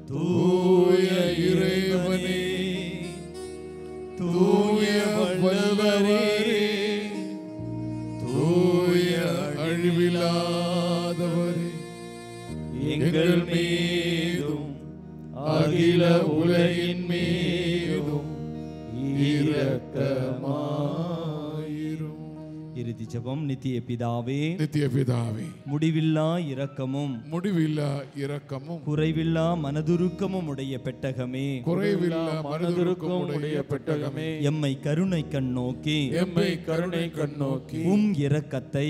தூய இறைவனே, தூய வல்லவரே, தூய அழிவில்லாதவரே, எங்கள் மீதும் அகில உலகின் மீதும் இரக்கமாயிரும். இறுதி ஜெபம். நித்திய பிதாவே, நித்திய பிதாவே, முடிவில்லா இரக்கமும் முடிவில்லா இரக்கமும் குறைவில்லா மனதுருக்கமும் உடைய பெட்டகமே, குறைவில்லா மனதுருக்கம் உடைய பெட்டகமே, எம்மை கருணை கண்ணோக்கி எம்மை கருணை கண்ணோக்கி இரக்கத்தை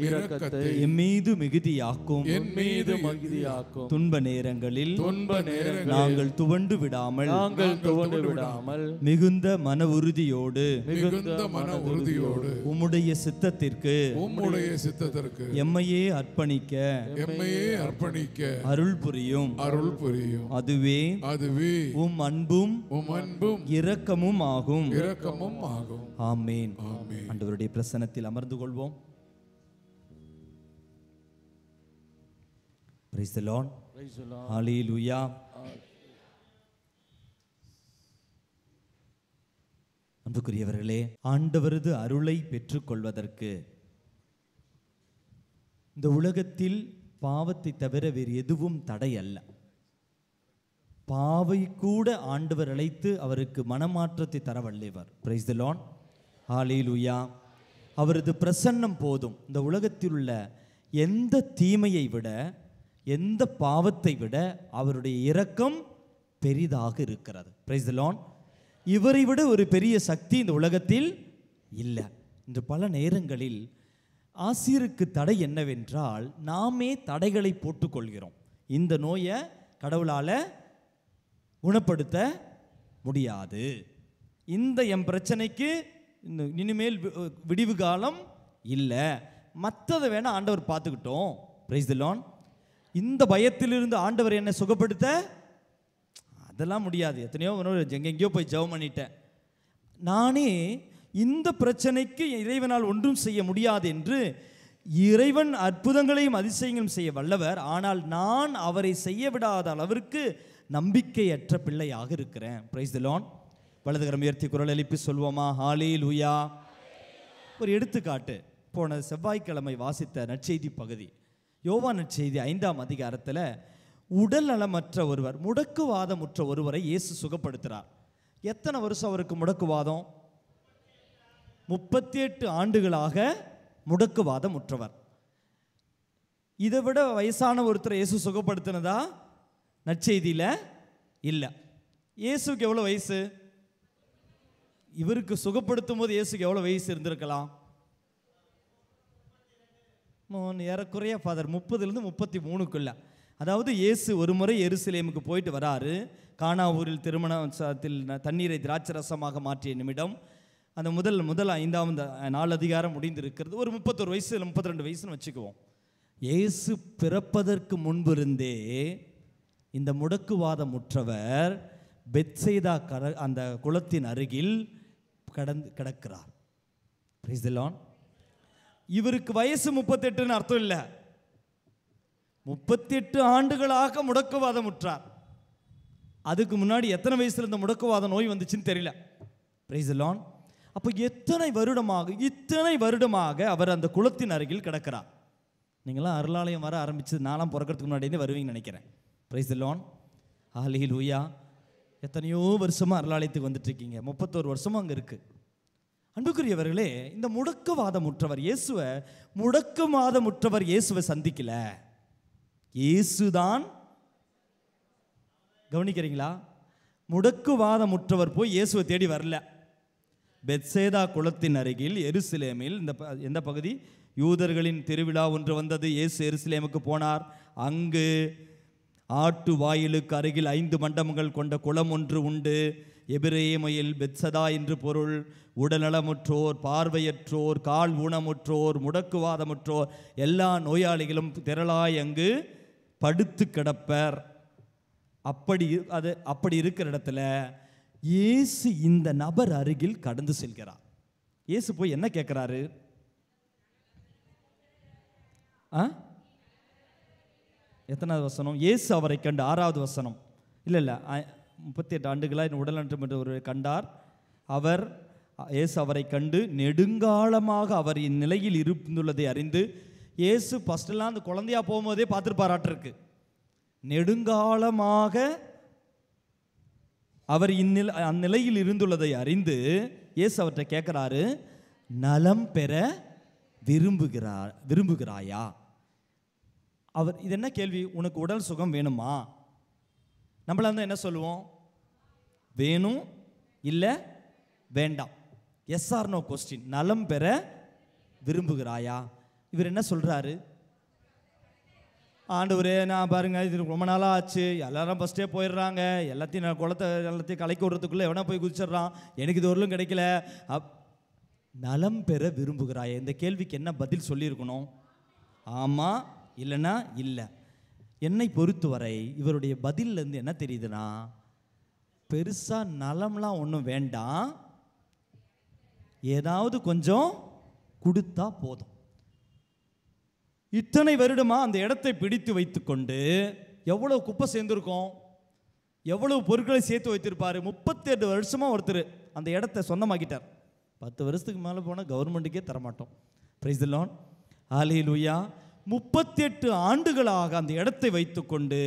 இரக்கத்தை எம்மீது மிகுதியாக்கும். என் மீது மகிழ்ச்சியாக்கும். துன்ப நேரங்களில் நாங்கள் துவண்டு விடாமல் மிகுந்த மன உறுதியோடு உம்முடைய சித்தத்திற்கு எம்மையே அர்ப்பணிக்க அருள் புரியும். அதுவே உம் அன்பும் இரக்கமும் ஆகும். ஆமென். ஆண்டவருடைய பிரசன்னத்தில் அமர்ந்து கொள்வோம். Praise the Lord. Hallelujah. அன்புக்குரியவர்களே, ஆண்டவரது அருளை பெற்றுக்கொள்வதற்கு இந்த உலகத்தில் பாவத்தை தவிர வேறு எதுவும் தடை அல்ல. பாவை கூட ஆண்டவர் அழைத்து அவருக்கு மனமாற்றத்தை தர வல்லவர். Praise the lord. ஹல்லேலூயா. அவரது பிரசன்னம் போதும். இந்த உலகத்தில் உள்ள எந்த தீமையை விட, எந்த பாவத்தை விட அவருடைய இரக்கம் பெரிதாக இருக்கிறது. Price the Lord. இவரை விட ஒரு பெரிய சக்தி இந்த உலகத்தில் இல்லை. இன்று பல நேரங்களில் ஆசிரியருக்கு தடை என்னவென்றால், நாமே தடைகளை போட்டுக்கொள்கிறோம். இந்த நோயை கடவுளால் குணப்படுத்த முடியாது, இந்த என் பிரச்சனைக்கு இனிமேல் விடிவு காலம் இல்லை, மற்றதை வேணால் ஆண்டவர் பார்த்துக்கிட்டோம். Price the Lord. இந்த பயத்திலிருந்து ஆண்டவர் என்னை சுகப்படுத்த அதெல்லாம் முடியாது. எத்தனையோ எங்கெங்கேயோ போய் ஜெபம் பண்ணிட்டேன், நானே இந்த பிரச்சனைக்கு இறைவனால் ஒன்றும் செய்ய முடியாது என்று இறைவன் அற்புதங்களையும் அதிசயங்களும் செய்ய வல்லவர். ஆனால் நான் அவரை செய்ய விடாத அளவிற்கு நம்பிக்கையற்ற பிள்ளையாக இருக்கிறேன். Price the Lord. வலதுகரம் உயர்த்தி குரல் எழுப்பி சொல்வோமா? ஹல்லேலூயா. ஒரு எடுத்துக்காட்டு, போன செவ்வாய்க்கிழமை வாசித்த நற்செய்தி பகுதி, யோவான் நற்செய்தி 5ஆம் அதிகாரத்தில் உடல் நலமற்ற ஒருவர், முடக்குவாதமுற்ற ஒருவரை இயேசு சுகப்படுத்துகிறார். எத்தனை வருஷம் அவருக்கு முடக்குவாதம்? 38 ஆண்டுகளாக முடக்குவாதம் உற்றவர். இதை விட வயசான ஒருத்தரை இயேசு சுகப்படுத்தினதா நற்செய்தியில் இல்லை. இயேசுக்கு எவ்வளோ வயசு? இவருக்கு சுகப்படுத்தும் போது இயேசுக்கு எவ்வளோ வயசு இருந்திருக்கலாம்? ஏறக்குறைய ஃபாதர் 30லேருந்து 33க்குள்ள. அதாவது இயேசு ஒரு முறை எருசலேமுக்கு போயிட்டு வராரு. கானா ஊரில் திருமணத்தில் தண்ணீரை திராட்சரசமாக மாற்றிய நிமிடம், அந்த முதல் 5ஆவது 4 அதிகாரம் முடிந்திருக்கிறது. ஒரு 31 வயசு 32 வயசுன்னு வச்சுக்குவோம். இயேசு பிறப்பதற்கு முன்பிருந்தே இந்த முடக்குவாதமுற்றவர் பெத்சைதா அந்த குளத்தின் அருகில் கிடக்கிறார். Price the Lord. இவருக்கு வயசு 38ன்னு அர்த்தம் இல்லை, 38 ஆண்டுகளாக முடக்குவாதம் உற்றார். அதுக்கு முன்னாடி எத்தனை வயசுல இந்த முடக்குவாத நோய் வந்துச்சுன்னு தெரியல. Price the Lord. அப்போ இத்தனை வருடமாக அவர் அந்த குளத்தின் அருகில் கிடக்கிறார். நீங்களாம் அருளாலயம் வர ஆரம்பிச்சது நாலாம் பிறக்கிறதுக்கு முன்னாடியே வருவீங்கன்னு நினைக்கிறேன். Praise the lord. ஹல்லேலூயா. எத்தனையோ வருஷமாக அருளாலயத்துக்கு வந்துட்டு இருக்கீங்க, 31 வருஷமும் அங்கே இருக்கு. அன்புக்குரியவர்களே, இந்த முடக்குவாதமுற்றவர் இயேசுவை சந்திக்கல. இயேசுதான், கவனிக்கிறீங்களா? முடக்குவாதமுற்றவர் போய் இயேசுவை தேடி வரல. பெத்சேதா குளத்தின் அருகில் எருசலேமில், எந்த பகுதி? யூதர்களின் திருவிழா ஒன்று வந்தது. இயேசு எருசலேமுக்கு போனார். அங்கு ஆட்டு வாயிலுக்கு அருகில் 5 மண்டபங்கள் கொண்ட குளம் ஒன்று உண்டு. எபிரேய மொழியில் பெத்சதா என்று பொருள். உடல்நலமுற்றோர், பார்வையற்றோர், கால் ஊனமுற்றோர், முடக்குவாதமுற்றோர், எல்லா நோயாளிகளும் திரளாய் அங்கு படுத்து கிடப்பர். அப்படி இருக்கிற இடத்துல இயேசு இந்த நபர் அருகில் கடந்து செல்கிறார். இயேசு போய் என்ன கேட்குறாரு? எத்தனாவது வசனம்? இயேசு அவரை கண்டு, 6வது வசனம். இல்லை 38 ஆண்டுகளாக உடலற்றம் என்று ஒரு கண்டார். இயேசு அவரை கண்டு நெடுங்காலமாக அவர் இந்நிலையில் இருந்துள்ளதை அறிந்து, இயேசு ஃபஸ்ட்டெல்லாம் அந்த குழந்தையா போகும்போதே பார்த்துருப்பாராட்டிருக்கு. நெடுங்காலமாக அவர் அந்நிலையில் இருந்துள்ளதை அறிந்து இயேசு அவர்கிட்ட கேட்குறாரு, நலம் பெற விரும்புகிறாயா? அவர் இது என்ன கேள்வி? உனக்கு உடல் சுகம் வேணுமா? நம்மள வந்து என்ன சொல்லுவோம்? வேணும், இல்லை வேண்டாம். Yes or no question. நலம் பெற விரும்புகிறாயா? இவர் என்ன சொல்றாரு? ஆண்டவரே, நான் பாருங்க, இது ரொம்ப நாளாக ஆச்சு, எல்லாரும் ஃபஸ்ட்டே போயிடுறாங்க, எல்லாத்தையும் குளத்தை எல்லாத்தையும் கலைக்க விடுறதுக்குள்ளே எவனா போய் குதிச்சிட்றான், எனக்கு இது வரலும் கிடைக்கல. நலம் பெற விரும்புகிறாயா? இந்த கேள்விக்கு என்ன பதில் சொல்லியிருக்கணும்? ஆமாம், இல்லைன்னா இல்லை. என்னை பொறுத்தவரை இவருடைய பதிலிருந்து என்ன தெரியுதுன்னா, பெருசாக நலம்லாம் ஒன்றும் வேண்டாம், ஏதாவது கொஞ்சம் கொடுத்தா போதும். இத்தனை வருடமா அந்த இடத்தை பிடித்து வைத்துக்கொண்டு எவ்வளவு குப்பை சேர்ந்துருக்கோம், எவ்வளவு பொருட்களை சேர்த்து வைத்திருப்பாரு. 38 வருஷமா ஒருத்தர் அந்த இடத்தை சொந்தமாக்கிட்டார். 10 வருஷத்துக்கு மேலே போனால் கவர்மெண்ட்டுக்கே தரமாட்டோம். பிரைஸ் தி லார்ட், ஹல்லேலூயா. 38 ஆண்டுகளாக அந்த இடத்தை வைத்துக்கொண்டு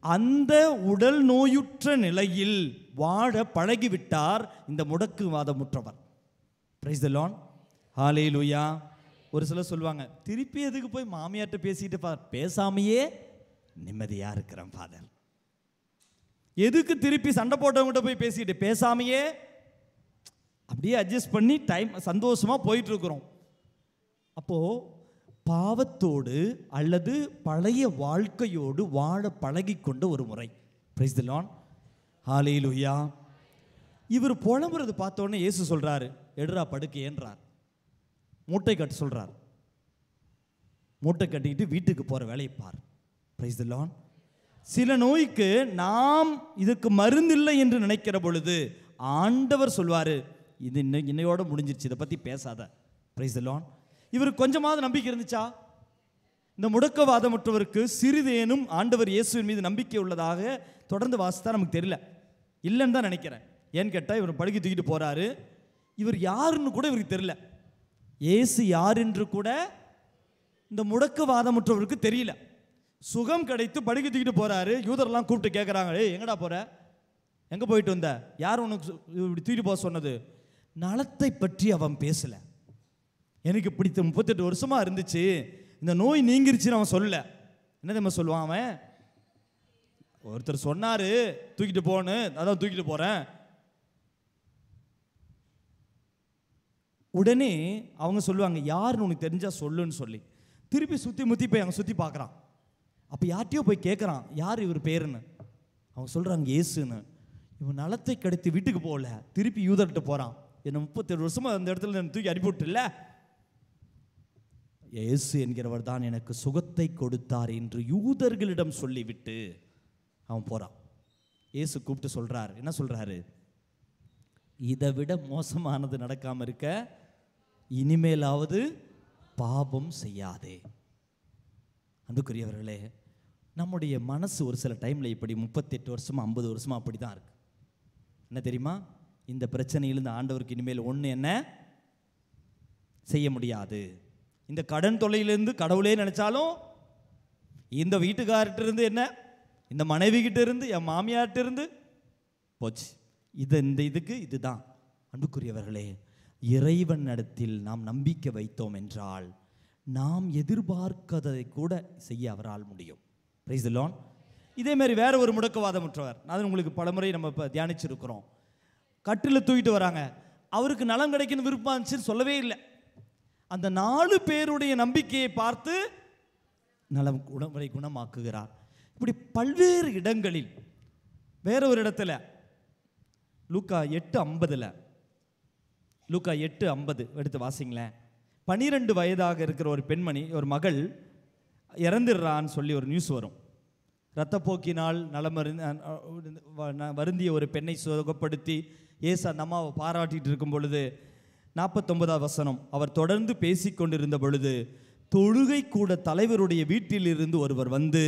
அந்த உடல் நோயுற்ற நிலையில் வாழ பழகிவிட்டார் இந்த முடக்குவாதமுற்றவர். பிரைஸ் தி லார்ட், ஹல்லேலூயா. ஒரு சிலர் சொல்லுவாங்க, திருப்பி எதுக்கு போய் மாமியார்ட்ட பேசிட்டு பேசாமையே நிம்மதியாக இருக்கிறேன் ஃபாதர். எதுக்கு திருப்பி சண்டை போட்டவங்ககிட்ட போய் பேசிட்டு பேசாமையே அப்படியே அட்ஜஸ்ட் பண்ணி டைம் சந்தோஷமாக போயிட்டு இருக்கிறோம். அப்போது பாவத்தோடு அல்லது பழைய வாழ்க்கையோடு வாழ பழகி கொண்ட ஒரு முறை. பிரைஸ் தி லார்ட், ஹல்லேலூயா. இவர் புலம்புறது பார்த்தோன்னே இயேசு சொல்கிறாரு, எடுறா படுக்கையேன்றார். மூட்டை கட்ட சொல்கிறார். மூட்டை கட்டிக்கிட்டு வீட்டுக்கு போகிற வேலையை பார். Price the Lord. சில நோய்க்கு நாம் இதுக்கு மருந்தில்லை என்று நினைக்கிற பொழுது ஆண்டவர் சொல்வார், இது இன்னையோட முடிஞ்சிருச்சு, இதை பற்றி பேசாத. Price the Lord. இவருக்கு கொஞ்சமாவது நம்பிக்கை இருந்துச்சா? இந்த முடக்கவாதமற்றவருக்கு சிறிதேனும் ஆண்டவர் இயேசுவின் மீது நம்பிக்கை உள்ளதாக தொடர்ந்து வாசித்தா நமக்கு தெரியல. இல்லைன்னு தான் நினைக்கிறேன். ஏன்னு கேட்டால் இவர் படுக்கை தூக்கிட்டு போகிறாரு. இவர் யாருன்னு கூட இவருக்கு தெரியல. இயேசு யார் என்று கூட இந்த முடக்கவாதமற்றவருக்கு தெரியல. சுகம் கிடைத்து படுக்கை தூக்கிட்டு போகிறாரு. யூதர்லாம் கூப்பிட்டு கேட்குறாங்க, ஏய் எங்கடா போகிற, எங்கே போயிட்டு வந்த, யார் உனக்கு இப்படி தூக்கிட்டு போக சொன்னது? நலத்தை பற்றி அவன் பேசலை. எனக்கு பிடித்த 38 வருஷமாக இருந்துச்சு, இந்த நோய் நீங்கிருச்சுன்னு அவன் சொல்லல. என்ன தெரியுமா சொல்லுவான் அவன்? ஒருத்தர் சொன்னார் தூக்கிட்டு போன்னு, அதான் தூக்கிட்டு போகிறேன். உடனே அவங்க சொல்லுவாங்க, யாருன்னு உனக்கு தெரிஞ்சால் சொல்லுன்னு சொல்லி திருப்பி சுற்றி முற்றி போய் அவங்க சுற்றி பார்க்குறான். அப்போ யார்ட்டையோ போய் கேட்குறான், யார் இவர் பேருன்னு. அவங்க சொல்கிறாங்க இயேசுன்னு. இவன் நலத்தை கடத்தி வீட்டுக்கு போகல, திருப்பி யூதர்கிட்ட போகிறான். என்னை 37 வருஷமாக அந்த இடத்துல தூக்கி அனுப்பிவிட்டுல, இயேசு என்கிறவர் தான் எனக்கு சுகத்தை கொடுத்தார் என்று யூதர்களிடம் சொல்லிவிட்டு அவன் போகிறான். இயேசு கூப்பிட்டு சொல்கிறார், என்ன சொல்கிறாரு? இதை விட மோசமானது நடக்காமல் இருக்க இனிமேலாவது பாவம் செய்யாதே. அன்புக்குரியவர்களே, நம்முடைய மனசு ஒரு சில டைமில் இப்படி 38 வருஷமா 50 வருஷமா அப்படி தான் இருக்கு. என்ன தெரியுமா? இந்த பிரச்சனையிலிருந்து ஆண்டவருக்கு இனிமேல் ஒன்று என்ன செய்ய முடியாது. இந்த கடன் தொல்லையிலிருந்து கடவுளே நினைச்சாலும், இந்த வீட்டுக்கார்ட்ட இருந்து என்ன, இந்த மனைவி கிட்ட இருந்து, என் மாமியார்ட்ட இருந்து போச்சு. இந்த இதுக்கு இதுதான். அன்புக்குரியவர்களே, இறைவன் இடத்தில் நாம் நம்பிக்கை வைத்தோம் என்றால் நாம் எதிர்பார்க்கதை கூட செய்ய அவரால் முடியும். Price the Lord. இதே மாதிரி வேற ஒரு முடக்கவாதமுற்றவர், அது உங்களுக்கு பலமுறை நம்ம இப்போ தியானிச்சிருக்கிறோம். கட்டில் தூக்கிட்டு வராங்க. அவருக்கு நலம் கிடைக்கணும் விருப்பம் இருந்துச்சுன்னு சொல்லவே இல்லை. அந்த 4 பேருடைய நம்பிக்கையை பார்த்து நலம் குணமாக்குகிறார். இப்படி பல்வேறு இடங்களில். வேற ஒரு இடத்துல லூக்கா 8:50 லூக்கா 8:50 எடுத்து வாசிங்களேன். 12 வயதாக இருக்கிற ஒரு பெண்மணி, ஒரு மகள் இறந்துடுறான்னு சொல்லி ஒரு நியூஸ் வரும். இரத்தப்போக்கினால் வருந்திய ஒரு பெண்ணை சுகப்படுத்தி இயேசு அந்த அம்மாவை பாராட்டிட்டு இருக்கும் பொழுது 49வது வசனம், அவர் தொடர்ந்து பேசிக்கொண்டிருந்த பொழுது தொழுகை கூட தலைவருடைய வீட்டிலிருந்து ஒருவர் வந்து,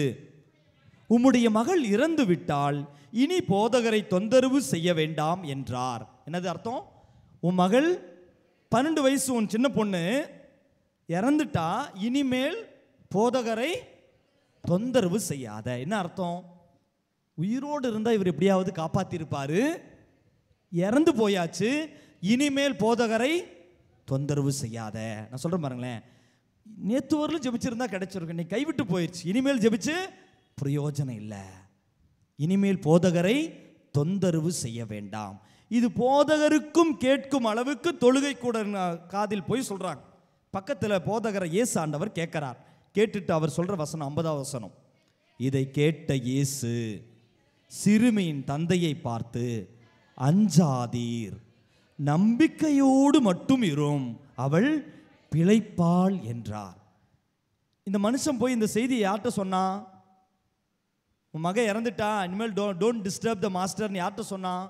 உம்முடைய மகள் இறந்து விட்டால் இனி போதகரை தொந்தரவு செய்ய வேண்டாம் என்றார். என்னது அர்த்தம்? உன் மகள் 12 வயசு, உன் சின்ன பொண்ணு இறந்துட்டா, இனிமேல் போதகரை தொந்தரவு செய்யாத. என்ன அர்த்தம்? உயிரோடு இருந்தால் இவர் எப்படியாவது காப்பாற்றிருப்பாரு, இறந்து போயாச்சு, இனிமேல் போதகரை தொந்தரவு செய்யாத. நான் சொல்கிறேன் பாருங்களேன், நேற்று வரலும் ஜெபிச்சிருந்தா கிடைச்சிருக்கு, நீ கைவிட்டு போயிடுச்சு, இனிமேல் ஜெபிச்சு பிரயோஜனம் இல்லை, இனிமேல் போதகரை தொந்தரவு செய்ய வேண்டாம். இது போதகருக்கும் கேட்கும் அளவுக்கு தொழுகை கூட காதில் போய் சொல்கிறாங்க. பக்கத்தில் போதகரை இயேசு ஆண்டவர் கேட்கிறார். கேட்டுட்டு அவர் சொல்கிற வசனம் 50வது வசனம், இதை கேட்ட இயேசு சிறுமியின் தந்தையை பார்த்து, அஞ்சாதீர், நம்பிக்கையோடு மட்டும் இரும், அவள் பிழைப்பாள் என்றார். இந்த மனுஷன் போய் இந்த செய்தியை யார்கிட்ட சொன்னா? உன் மகன் இறந்துட்டா, இனிமேல் டோன்ட் டிஸ்டர்ப் த மாஸ்டர்னு யார்கிட்ட சொன்னான்?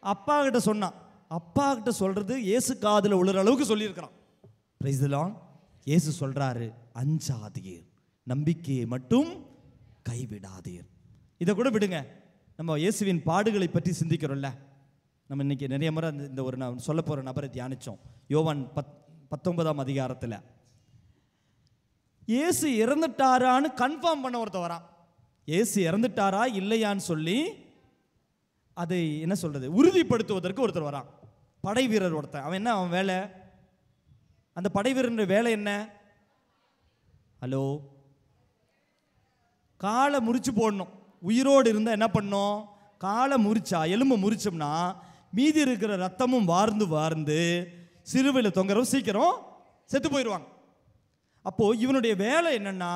அப்பா கிட்ட சொன்னான். அப்பா கிட்ட சொல்றது இயேசு காதில் உள்ள அளவுக்கு சொல்லியிருக்கிறான். Price the Lord. இயேசு சொல்றாரு, அஞ்சாதீர், நம்பிக்கையை மட்டும் கைவிடாதீர். இதை கூட விடுங்க, நம்ம இயேசுவின் பாடுகளை பற்றி சிந்திக்கிறோம்ல. நம்ம இன்னைக்கு நிறைய முறை இந்த ஒரு நான் சொல்ல போகிற நபரை தியானித்தோம். யோவான் 19ஆம் அதிகாரத்தில் இயேசு இறந்துட்டாரான்னு கன்ஃபார்ம் பண்ண ஒருத்தர் வரான். இயேசு இறந்துட்டாரா இல்லையான்னு சொல்லி அதை என்ன சொல்றது, உறுதிப்படுத்துவதற்கு ஒருத்தர் வரான். படை வீரர் ஒருத்தன். அவன் என்ன, அவன் வேலை, அந்த படை வீரனுடைய வேலை என்ன? ஹலோ, காலை முறிச்சு போடணும். உயிரோடு இருந்தால் என்ன பண்ணோம்? காலை முறிச்சா, எலும்பு முறிச்சோம்னா மீதி இருக்கிற ரத்தமும் வார்ந்து வார்ந்து சிறுவையில் தொங்குறவங்க சீக்கிரம் செத்து போயிடுவாங்க. அப்போது இவனுடைய வேலை என்னென்னா,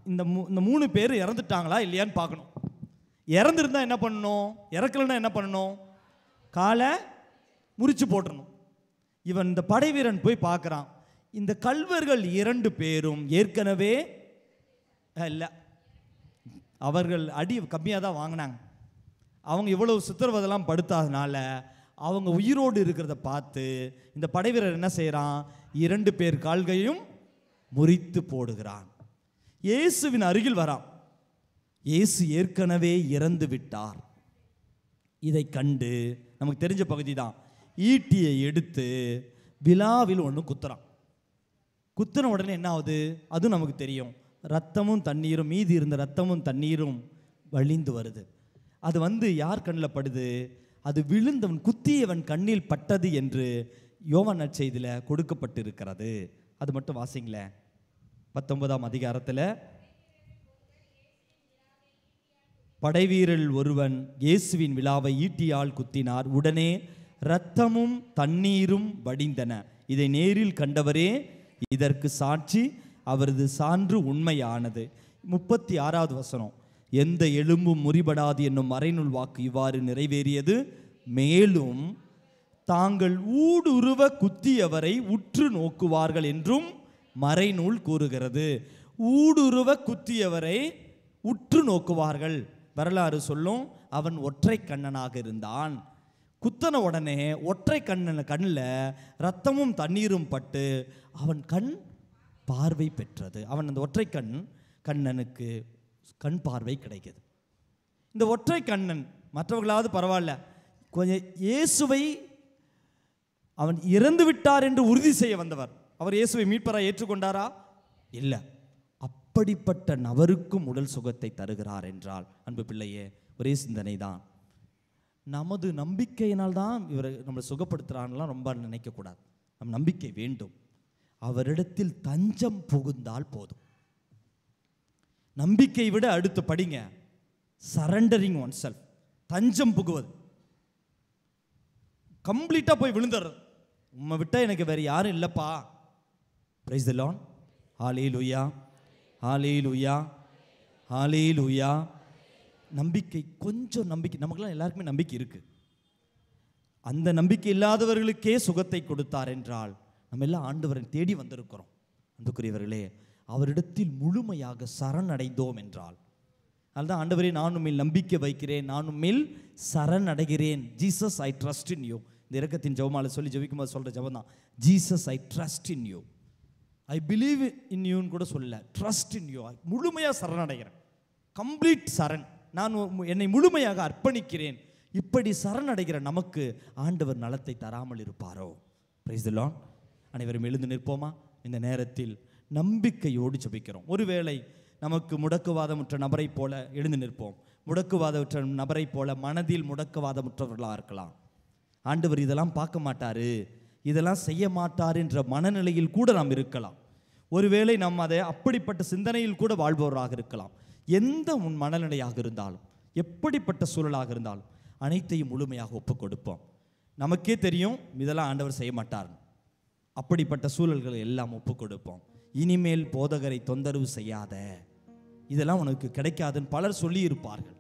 இந்த 3 பேர் இறந்துட்டாங்களா இல்லையான்னு பார்க்கணும். இறந்துருந்தா என்ன பண்ணணும்? இறக்கலைன்னா என்ன பண்ணணும்? காலை முறிச்சு போட்டுடணும். இவன் இந்த படை வீரன் போய் பார்க்குறான். இந்த கள்வர்கள் 2 பேரும் ஏற்கனவே இல்லை, அவர்கள் அடி கம்மியாக தான் வாங்கினாங்க. அவங்க இவ்வளவு சித்திரவதெல்லாம் படுத்தாதனால அவங்க உயிரோடு இருக்கிறத பார்த்து இந்த படை வீரர் என்ன செய்கிறான்? 2 பேர் கால்கையும் முறித்து போடுகிறான். இயேசுவின் அருகில் வரான். இயேசு ஏற்கனவே இறந்து விட்டார். இதை கண்டு, நமக்கு தெரிஞ்ச பகுதி தான், ஈட்டியை எடுத்து விழாவில் ஒன்று குத்துறான். குத்துன உடனே என்ன ஆகுது? அதுவும் நமக்கு தெரியும், ரத்தமும் தண்ணீரும், மீதி இருந்த ரத்தமும் தண்ணீரும் வழிந்து வருது. அது யார் கண்ணில் படுது? அது விழுந்தவன், குத்தியவன் கண்ணில் பட்டது என்று யோவான் நற்செய்தியில் கொடுக்கப்பட்டிருக்கிறது. அது மட்டும் வாசிங்களேன். 19ஆம் அதிகாரத்தில், படைவீரல் ஒருவன் இயேசுவின் விழாவை ஈட்டியால் குத்தினார், உடனே இரத்தமும் தண்ணீரும் வடிந்தன. இதை நேரில் கண்டவரே இதற்கு சாட்சி, அவரது சான்று உண்மையானது. 36வது வசனம், எந்த எலும்பும் முறிபடாது என்னும் மறைநூல் வாக்கு இவ்வாறு நிறைவேறியது. மேலும் தாங்கள் ஊடுருவ குத்தியவரை உற்று நோக்குவார்கள் என்றும் மறைநூல் கூறுகிறது. ஊடுருவ குத்தியவரை உற்று நோக்குவார்கள். வரலாறு சொல்லும், அவன் ஒற்றை கண்ணனாக இருந்தான். குத்தன உடனே ஒற்றை கண்ணில் ரத்தமும் தண்ணீரும் பட்டு அவன் கண் பார்வை பெற்றது. அவன் அந்த ஒற்றை கண்ணனுக்கு கண் பார்வை கிடைக்குது. இந்த ஒற்றை கண்ணன் மற்றவர்களாவது பரவாயில்ல, கொஞ்சம் இயேசுவை அவன் இறந்து விட்டார் என்று உறுதி செய்ய வந்தவர். அவர் இயேசுவை மீட்பராக ஏற்றுக்கொண்டாரா? இல்லை. அப்படிப்பட்ட நபருக்கும் உடல் சுகத்தை தருகிறார் என்றால், அன்பு பிள்ளையே, ஒரே சிந்தனை தான், நமது நம்பிக்கையினால் தான் இவர் நம்மளை சுகப்படுத்துகிறான்லாம் ரொம்ப நினைக்கக்கூடாது. நம் நம்பிக்கை வேண்டும். அவரிடத்தில் தஞ்சம் புகுந்தால் போதும். நம்பிக்கை விட அடுத்து படிங்க, சரண்டரிங் ஒன் செல்ஃப். தஞ்சம் புகுவது, கம்ப்ளீட்டாக போய் விழுந்துடுறது. உம்மை விட்டால் எனக்கு வேறு யாரும் இல்லைப்பா. Praise the lord. Hallelujah, hallelujah, hallelujah. நம்பிக்கை, கொஞ்சம் நம்பிக்கை, நமக்குலாம் எல்லாருக்குமே நம்பிக்கை இருக்குது. அந்த நம்பிக்கை இல்லாதவர்களுக்கே சுகத்தை கொடுத்தார் என்றால், நம்ம எல்லாம் ஆண்டவரை தேடி வந்திருக்கிறோம். அன்புக்குரியவர்களே, அவரிடத்தில் முழுமையாக சரணடைந்தோம் என்றால், அதுதான் ஆண்டவரே நான் உம்மில் நம்பிக்கை வைக்கிறேன், நான் உம்மில் சரணடைகிறேன். Jesus, I trust in you. இந்த இரக்கத்தின் ஜெபமாலை சொல்லி ஜெபிக்கும்போது சொல்கிற ஜெபம் தான், Jesus I trust in you, I believe in யூன்னு கூட சொல்லல, ட்ரஸ்ட் இன் யூ, முழுமையாக சரணடைகிறேன், கம்ப்ளீட் சரண், நான் என்னை முழுமையாக அர்ப்பணிக்கிறேன். இப்படி சரணடைகிற நமக்கு ஆண்டவர் நலத்தை தராமல் இருப்பாரோ? Praise the lord. அனைவரும் எழுந்து நிற்போமா? இந்த நேரத்தில் நம்பிக்கையோடு ஜெபிக்கிறோம். ஒருவேளை நமக்கு முடக்குவாதமுற்ற நபரை போல எழுந்து நிற்போம். முடக்குவாதமுற்ற நபரை போல மனதில் முடக்குவாதமுற்றவர்களாக இருக்கலாம். ஆண்டவர் இதெல்லாம் பார்க்க மாட்டாரு, இதெல்லாம் செய்ய மாட்டார் என்ற மனநிலையில் கூட நாம் இருக்கலாம். ஒருவேளை நாம் அதை அப்படிப்பட்ட சிந்தனையில் கூட வாழ்பவராக இருக்கலாம். எந்த மனநிலையாக இருந்தாலும், எப்படிப்பட்ட சூழலாக இருந்தாலும் அனைத்தையும் முழுமையாக ஒப்புக் கொடுப்போம். நமக்கே தெரியும் இதெல்லாம் ஆண்டவர் செய்ய மாட்டார். அப்படிப்பட்ட சூழல்களை எல்லாம் ஒப்புக் கொடுப்போம். இனிமேல் போதகரை தொந்தரவு செய்யாத, இதெல்லாம் உனக்கு கிடைக்காதுன்னு பலர் சொல்லியிருப்பார்கள்.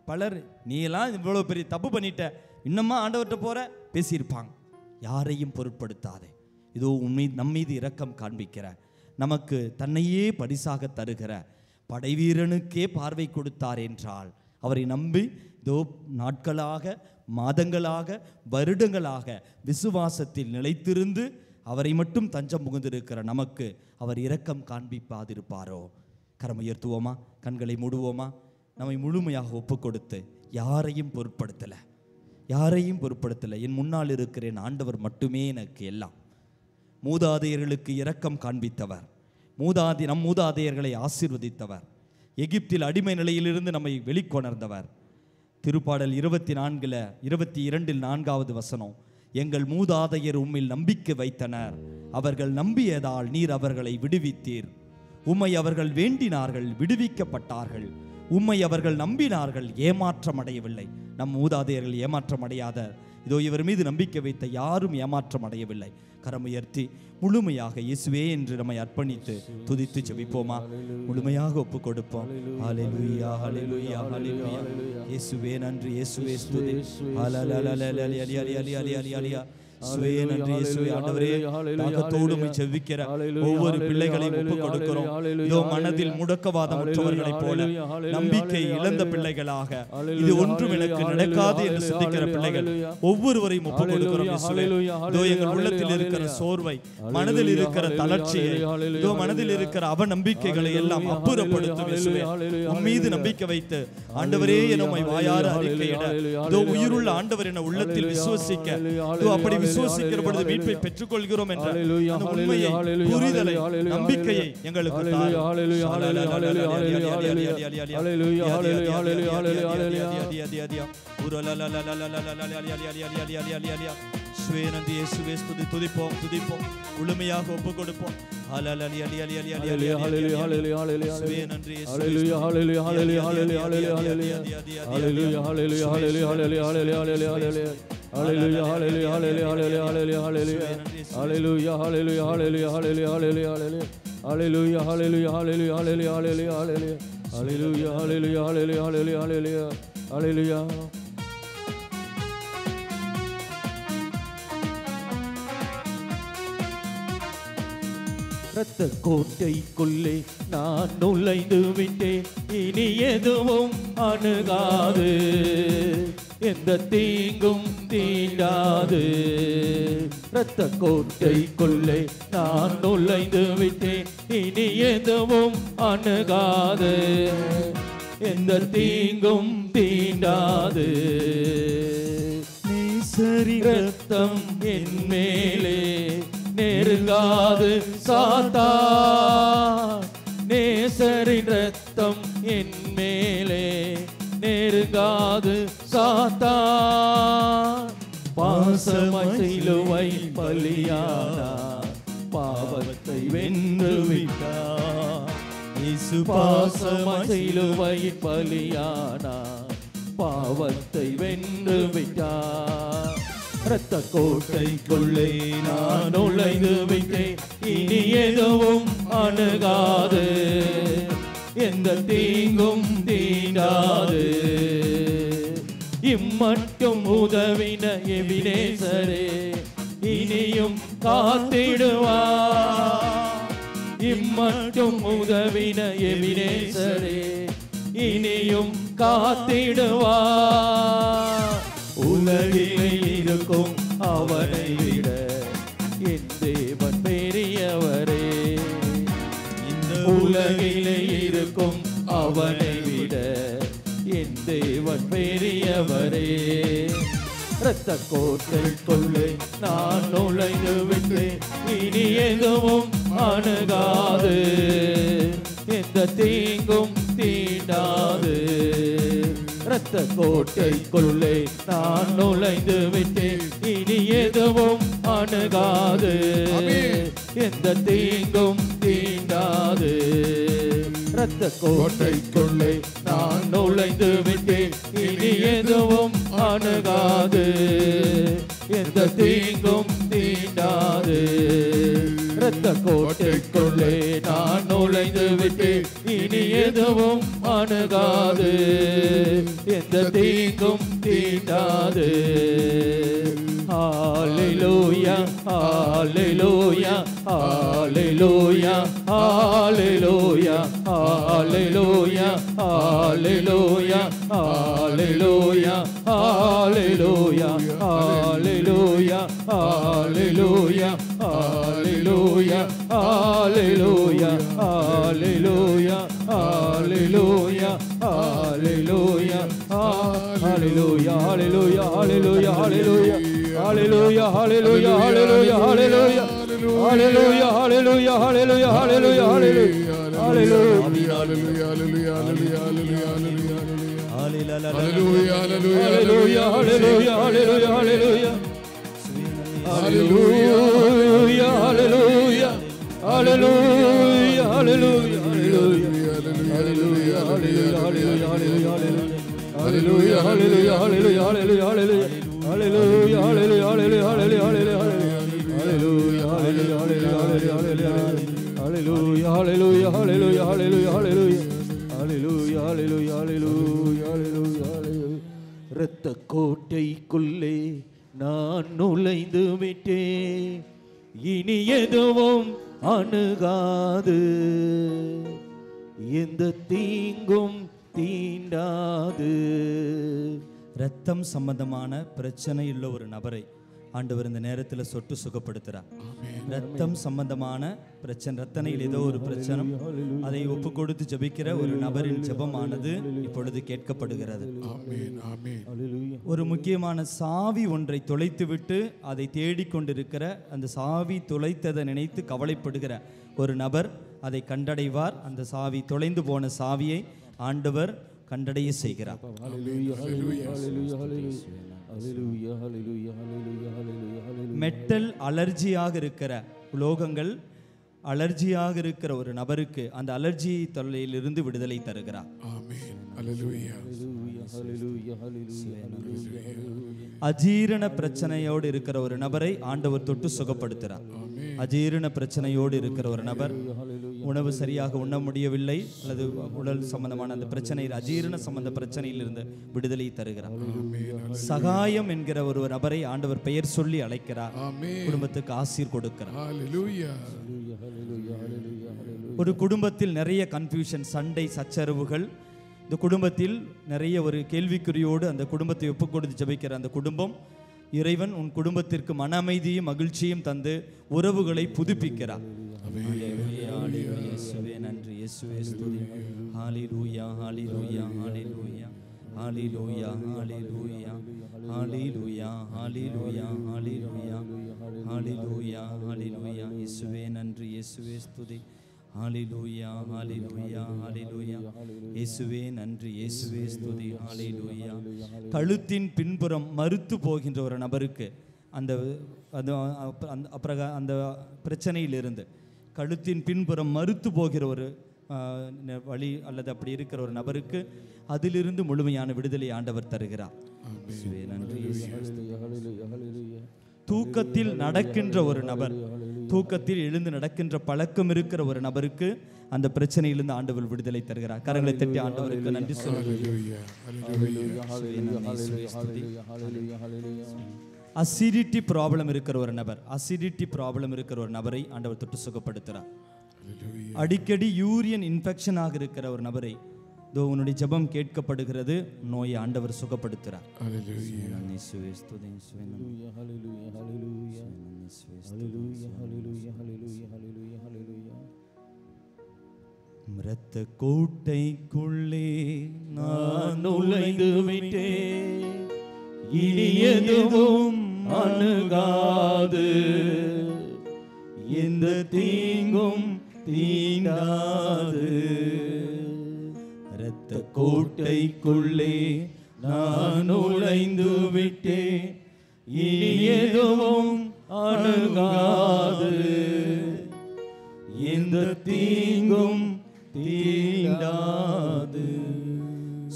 பலர் நீ எல்லாம் இவ்வளோ பெரிய தப்பு பண்ணிட்ட, இன்னுமா ஆண்டவர்கிட்ட போற பேசியிருப்பாங்க. யாரையும் பொருட்படுத்தாதே. இதோ உண்மை நம்மீது இரக்கம் காண்பிக்கிற, நமக்கு தன்னையே பரிசாக தருகிற படைவீரனுக்கே பார்வை கொடுத்தார் என்றால் அவரை நம்பி இதோ நாட்களாக, மாதங்களாக, வருடங்களாக விசுவாசத்தில் நிலைத்திருந்து அவரை மட்டும் தஞ்சம் புகுந்திருக்கிற நமக்கு அவர் இரக்கம் காண்பிப்பாதிருப்பாரோ? கரம் உயர்த்துவோமா? கண்களை மூடுவோமா? நம்மை முழுமையாக ஒப்பு கொடுத்து யாரையும் பொருட்படுத்தலை, என் முன்னால் இருக்கிறேன், ஆண்டவர் மட்டுமே எனக்கு எல்லாம். மூதாதையர்களுக்கு இரக்கம் காண்பித்தவர், நம் மூதாதையர்களை ஆசீர்வதித்தவர், எகிப்தில் அடிமை நிலையிலிருந்து நம்மை வெளிக்கொணர்ந்தவர். திருப்பாடல் 22 4வது வசனம், எங்கள் மூதாதையர் உம்மில் நம்பிக்கை வைத்தனர், அவர்கள் நம்பியதால் நீர் அவர்களை விடுவித்தீர். உம்மை அவர்கள் வேண்டினார்கள், விடுவிக்கப்பட்டார்கள். உம்மை அவர்கள் நம்பினார்கள், ஏமாற்றம் அடையவில்லை. நம் மூதாதையர்கள் ஏமாற்றம் அடையாத, இதோ இவர் மீது நம்பிக்கை வைத்த யாரும் ஏமாற்றம் அடையவில்லை. கரம் உயர்த்தி முழுமையாக இயேசுவே என்று நம்மை அர்ப்பணித்து துதித்து ஜெபிப்போமா? முழுமையாக ஒப்பு கொடுப்போம். ஹல்லேலூயா, ஹல்லேலூயா, ஹல்லேலூயா. இயேசுவே நன்றி, இயேசுவே ஸ்துதி. தாகத்தோடு செவிக்கிற ஒவ்வொரு பிள்ளைகளையும் ஒப்புக் கொடுக்கிறோம். இதோ மனதில் முடக்கவாதமுற்றவர்களைப் போல நம்பிக்கை இழந்த பிள்ளைகளாக, இது ஒன்றும் எனக்கு நடக்காது என்று சிந்திக்கிற பிள்ளைகள் ஒவ்வொருவரையும் ஒப்புக் கொடுக்கிறோம். இதோ எங்கள் உள்ளத்தில் இருக்கிற சோர்வை, மனதில் இருக்கிற தளர்ச்சியை, இதோ மனதில் இருக்கிற அவநம்பிக்கைகளை எல்லாம் அப்புறப்படுத்தும். உம்மீது நம்பிக்கை வைத்து ஆண்டவரே என்னை வாயார அறிக்கையிட, இதோ உயிருள்ள ஆண்டவர் என உள்ளத்தில் விசுவசிக்க, இதோ அப்படி விசுவசிக்கிற பொழுது மீட்பை பெற்றுக் கொள்கிறோம் என்ற உண்மையை, புரிதலை, நம்பிக்கையை எங்களுக்கு துதிப்போம், முழுமையாக ஒப்புக் கொடுப்போம். இரத்த கோட்டைக்குள்ளே நான் நுழைந்து விட்டேன், இனி எதுவும் அணுகாது, எந்த தீங்கும் தீண்டாது. இரத்த கோட்டைக்குள்ளே நான் நுழைந்து விட்டேன், இனி எதுவும் அணுகாது, எந்த தீங்கும் தீண்டாது. ரத்தம் என் மேலே நெருங்காது சாத்தான், நேசரின் ரத்தம் என் மேலே நெருங்காது சாத்தான். பாசமாய் சிலுவை பலியானார், பாவத்தை வென்று விட்டார். இயேசு பாசமாய் சிலுவை பலியானார், பாவத்தை வென்று விட்டார். இரத்த கோட்டைக்குள்ளே நான் நுழைந்து விட்டேன், இனி எதுவும் அணுகாது, எந்த தீங்கும் தீண்டாது. இம்மட்டும் உதவின எபினேசரே இனியும் காத்திடுவார். இம்மட்டும் உதவின எபினேசரே இனியும் காத்திடுவார். உலகிலே இருக்கும் அவனை விட என் தேவன் பெரியவரே. இந்த உலகிலே இருக்கும் அவனை விட என் தேவன் பெரியவரே. இரத்த கோட்டைக்குள்ளே நான் நுழைந்து விட்டேன், இனி எதுவும் அணுகாது, எந்த தீங்கும் தீண்டாது. இரத்த கோட்டைக்குள்ளே நான் நுழைந்து விட்டேன், இனி எதுவும் அணுகாது, எந்த தீங்கும் தீண்டாது. இரத்த கோட்டைக்குள்ளே நான் நுழைந்து விட்டேன், இனி எதுவும் அணுகாது, எந்த தீங்கும் தீண்டாது. இரத்த கோட்டைக்குள்ளே நான் நுழைந்து விட்டேன், இனி எதுவும் அணுகாது, எந்த தீங்கும் தீண்டாது. ஹalleluya ஹalleluya ஹalleluya ஹalleluya ஹalleluya ஹalleluya ஹalleluya ஹalleluya ஹalleluya ஹalleluya ஹalleluya ஹalleluya ஹalleluya ஹalleluya ஹalleluya ஹalleluya ஹalleluya ஹalleluya ஹalleluya Hallelujah, hallelujah, hallelujah, hallelujah, hallelujah, hallelujah, hallelujah, hallelujah, Hallelujah, hallelujah, hallelujah, hallelujah, hallelujah, hallelujah, hallelujah, hallelujah, hallelujah, hallelujah, hallelujah, hallelujah, hallelujah, hallelujah, hallelujah. இரத்த கோட்டைக்குள்ளே நான் நுழைந்து விட்டேன், இனி எதுவும் அணுகாது, எந்த தீங்கும் தீண்டாது. ரத்தம் சம்பந்தமான பிரச்சனை உள்ள ஒரு நபரை ஆண்டவர் இந்த நேரத்தில் சொட்டு சுகப்படுத்துறார். ரத்தம் சம்பந்தமான பிரச்சனை, ரத்தனையில் ஏதோ ஒரு பிரச்சனை, அதை ஒப்பு கொடுத்து ஜெபிக்கிற ஒரு நபரின் ஜெபமானது இப்பொழுது கேட்கப்படுகிறது. ஒரு முக்கியமான சாவி ஒன்றை தொலைத்துவிட்டு அதை தேடிக்கொண்டிருக்கிற, அந்த சாவி தொலைத்ததை நினைத்து கவலைப்படுகிற ஒரு நபர் அதை கண்டடைவார். அந்த சாவி, தொலைந்து போன சாவியை ஆண்டவர் கண்டடைய செய்கிறார். மெட்டல் அலர்ஜியாக இருக்கிற, உலோகங்கள் அலர்ஜியாக இருக்கிற ஒரு நபருக்கு அந்த அலர்ஜி தொல்லையிலிருந்து விடுதலை தருகிறார். அஜீரண பிரச்சனையோடு இருக்கிற ஒரு நபரை ஆண்டவர் தொட்டு சுகப்படுத்துகிறார். அஜீரண பிரச்சனையோடு இருக்கிற ஒரு நபர், உணவு சரியாக உண்ண முடியவில்லை அல்லது உடல் சம்பந்தமான அந்த பிரச்சனையில், அஜீரண சம்பந்த பிரச்சனையில் இருந்து விடுதலை தருகிறார். சகாயம் என்கிற ஒரு நபரை ஆண்டவர் பெயர் சொல்லி அழைக்கிறார், குடும்பத்துக்கு ஆசீர் கொடுக்கிறார். ஒரு குடும்பத்தில் நிறைய கன்ஃபியூஷன், சண்டை சச்சரவுகள், இந்த குடும்பத்தில் நிறைய ஒரு கேள்விக்குறியோடு அந்த குடும்பத்தை ஒப்புக் கொடுத்து ஜெபிக்கிற அந்த குடும்பம், இறைவன் உன் குடும்பத்திற்கு மன அமைதியும் மகிழ்ச்சியும் தந்து உறவுகளை புதுப்பிக்கிறார். நன்றி இயேசுவே, ஸ்துதி. ஹalleluya hallelujah hallelujah hallelujah hallelujah hallelujah hallelujah hallelujah hallelujah hallelujah இயேசுவே நன்றி, இயேசுவே ஸ்துதி. ஹalleluya hallelujah hallelujah இயேசுவே நன்றி, இயேசுவே ஸ்துதி. ஹalleluya. கழுத்தின் பின்புறம் மறுத்து போகின்ற ஒரு நபருக்கு அந்த அந்த பிரச்சனையிலிருந்து, கழுத்தின் பின்புறம் மறுத்து போகிற ஒரு வழி அல்லது அப்படி இருக்கிற ஒரு நபருக்கு அதிலிருந்து முழுமையான விடுதலை ஆண்டவர் தருகிறார். நன்றி. தூக்கத்தில் நடக்கின்ற ஒரு நபர், தூக்கத்தில் எழுந்து நடக்கின்ற பழக்கம் இருக்கிற ஒரு நபருக்கு அந்த பிரச்சனையிலிருந்து ஆண்டவர் விடுதலை தருகிறார். கரங்களை தட்டி ஆண்டவருக்கு நன்றி சொல்லுங்கள். அசிடிட்டி ப்ராப்ளம் இருக்கிற ஒரு நபர், அசிடிட்டி ப்ராப்ளம் இருக்கிற ஒரு நபரை ஆண்டவர் தொட்டு சுகப்படுத்துகிறார். அடிக்கடி யூரியன் இன்ஃபெக்ஷன் ஆக இருக்கிற ஒரு நபரை இதோ உன்னுடைய ஜெபம் கேட்கப்படுகிறது, நோயை ஆண்டவர் சுகப்படுத்துகிறார். Hallelujah. நன்றி இயேசுவே, ஸ்துதி இயேசுவே, நன்றி. ஹalleluya ஹalleluya ஹalleluya ஹalleluya ஹalleluya ஹalleluya ஹalleluya. இரத்த கோட்டைக்குள்ளே நான் நுழைந்து விட்டேன், இனி எதுவும் அணுகாது, எந்த தீங்கும் தீண்டாது. இரத்த கோட்டைக்குள்ளே நான் நுழைந்து விட்டேன், இனி எதுவும் அணுகாது, எந்த தீங்கும் தீண்டாது.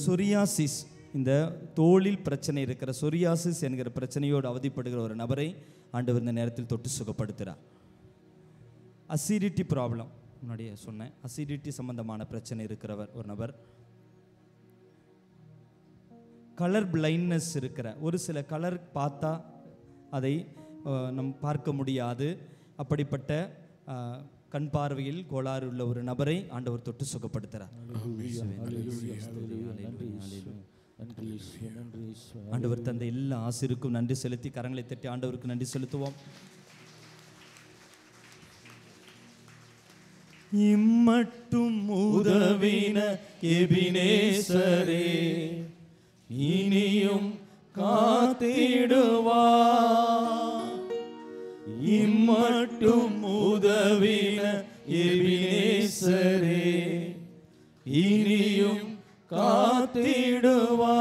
சொரியாசிஸ், இந்த தோளில் பிரச்சனை இருக்கிற சொரியாசிஸ் என்கிற பிரச்சனையோடு அவதிப்படுகிற ஒரு நபரை ஆண்டவர் இந்த நேரத்தில் தொட்டு சுகப்படுத்துகிறார். அசிடிட்டி ப்ராப்ளம், முன்னாடியே சொன்னேன், அசிடிட்டி சம்பந்தமான பிரச்சனை இருக்கிறவர் ஒரு நபர். கலர் பிளைண்ட்னஸ் இருக்கிற, ஒரு சில கலர் பார்த்தா அதை நம் பார்க்க முடியாது, அப்படிப்பட்ட கண் பார்வையில் கோளாறு உள்ள ஒரு நபரை ஆண்டவர் தொட்டு சுகப்படுத்துகிறார். ஆண்டவர் தந்த எல்லா ஆசிருக்கும் நன்றி செலுத்தி கரங்களை தட்டி ஆண்டவருக்கு நன்றி செலுத்துவோம். இம்மட்டும் உதவின எபினேசரே, இனியும் காத்திடுவா. இம்மட்டும் உதவின எபினேசரே, இனியும் காத்திடுவா.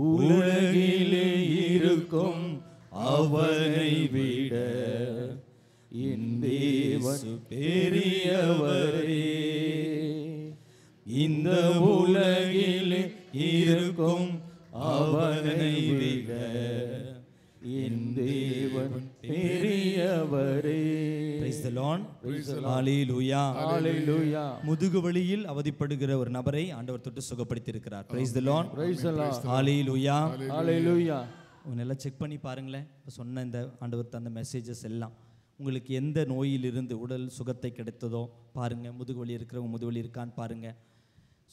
உலகிலே இருக்கும் அவனை விட என் தேவன் பெரியவரே. இந்த உலகிலே இருக்கும் அவனை விட என் தேவன் பெரியவரே. Praise the Lord. Hallelujah. Hallelujah. முதுகு வலியில் அவதிப்படுகிற ஒரு நபரை ஆண்டவர் தொட்டு சுகப்படுத்தி இருக்கிறார். Praise the Lord. Praise the Lord. Hallelujah. Hallelujah. உன்னெல்லாம் செக் பண்ணி பாருங்களேன். இப்போ சொன்ன இந்த ஆண்டவர் தந்த மெசேஜஸ் எல்லாம் உங்களுக்கு எந்த நோயிலிருந்து உடல் சுகத்தை கிடைத்ததோ பாருங்கள். முதுகு வலி இருக்கிறவங்க முதுகு வலி இருக்கான்னு பாருங்கள்.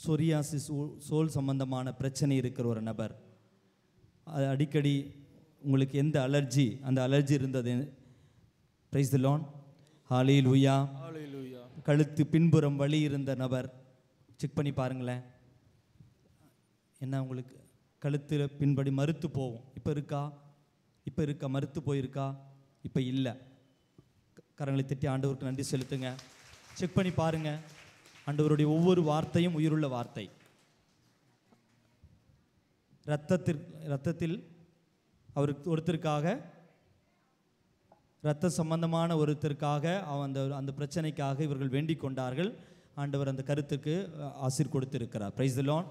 சொரியாசிஸ், சோல் சம்பந்தமான பிரச்சனை இருக்கிற ஒரு நபர், அது அடிக்கடி உங்களுக்கு எந்த அலர்ஜி, அந்த அலர்ஜி இருந்தது. Price the lord. Hallelujah. Hallelujah. கழுத்து பின்புறம் வலி இருந்த நபர் செக் பண்ணி பாருங்களேன். என்ன உங்களுக்கு கழுத்தில் பின்படி மறுத்து போகும், இப்போ இருக்கா? இப்போ இருக்கா? மறுத்து போயிருக்கா? இப்போ இல்லை. கரங்களை தட்டி ஆண்டவருக்கு நன்றி செலுத்துங்க. செக் பண்ணி பாருங்க. ஆண்டவருடைய ஒவ்வொரு வார்த்தையும் உயிருள்ள வார்த்தை. இரத்தத்தில் அவருக்கு ஒருத்தருக்காக, இரத்த சம்பந்தமான ஒருத்தருக்காக அந்த பிரச்சனைக்காக இவர்கள் வேண்டிக் கொண்டார்கள். ஆண்டவர் அந்த கருத்துக்கு ஆசீர் கொடுத்திருக்கிறார். Price the Lord.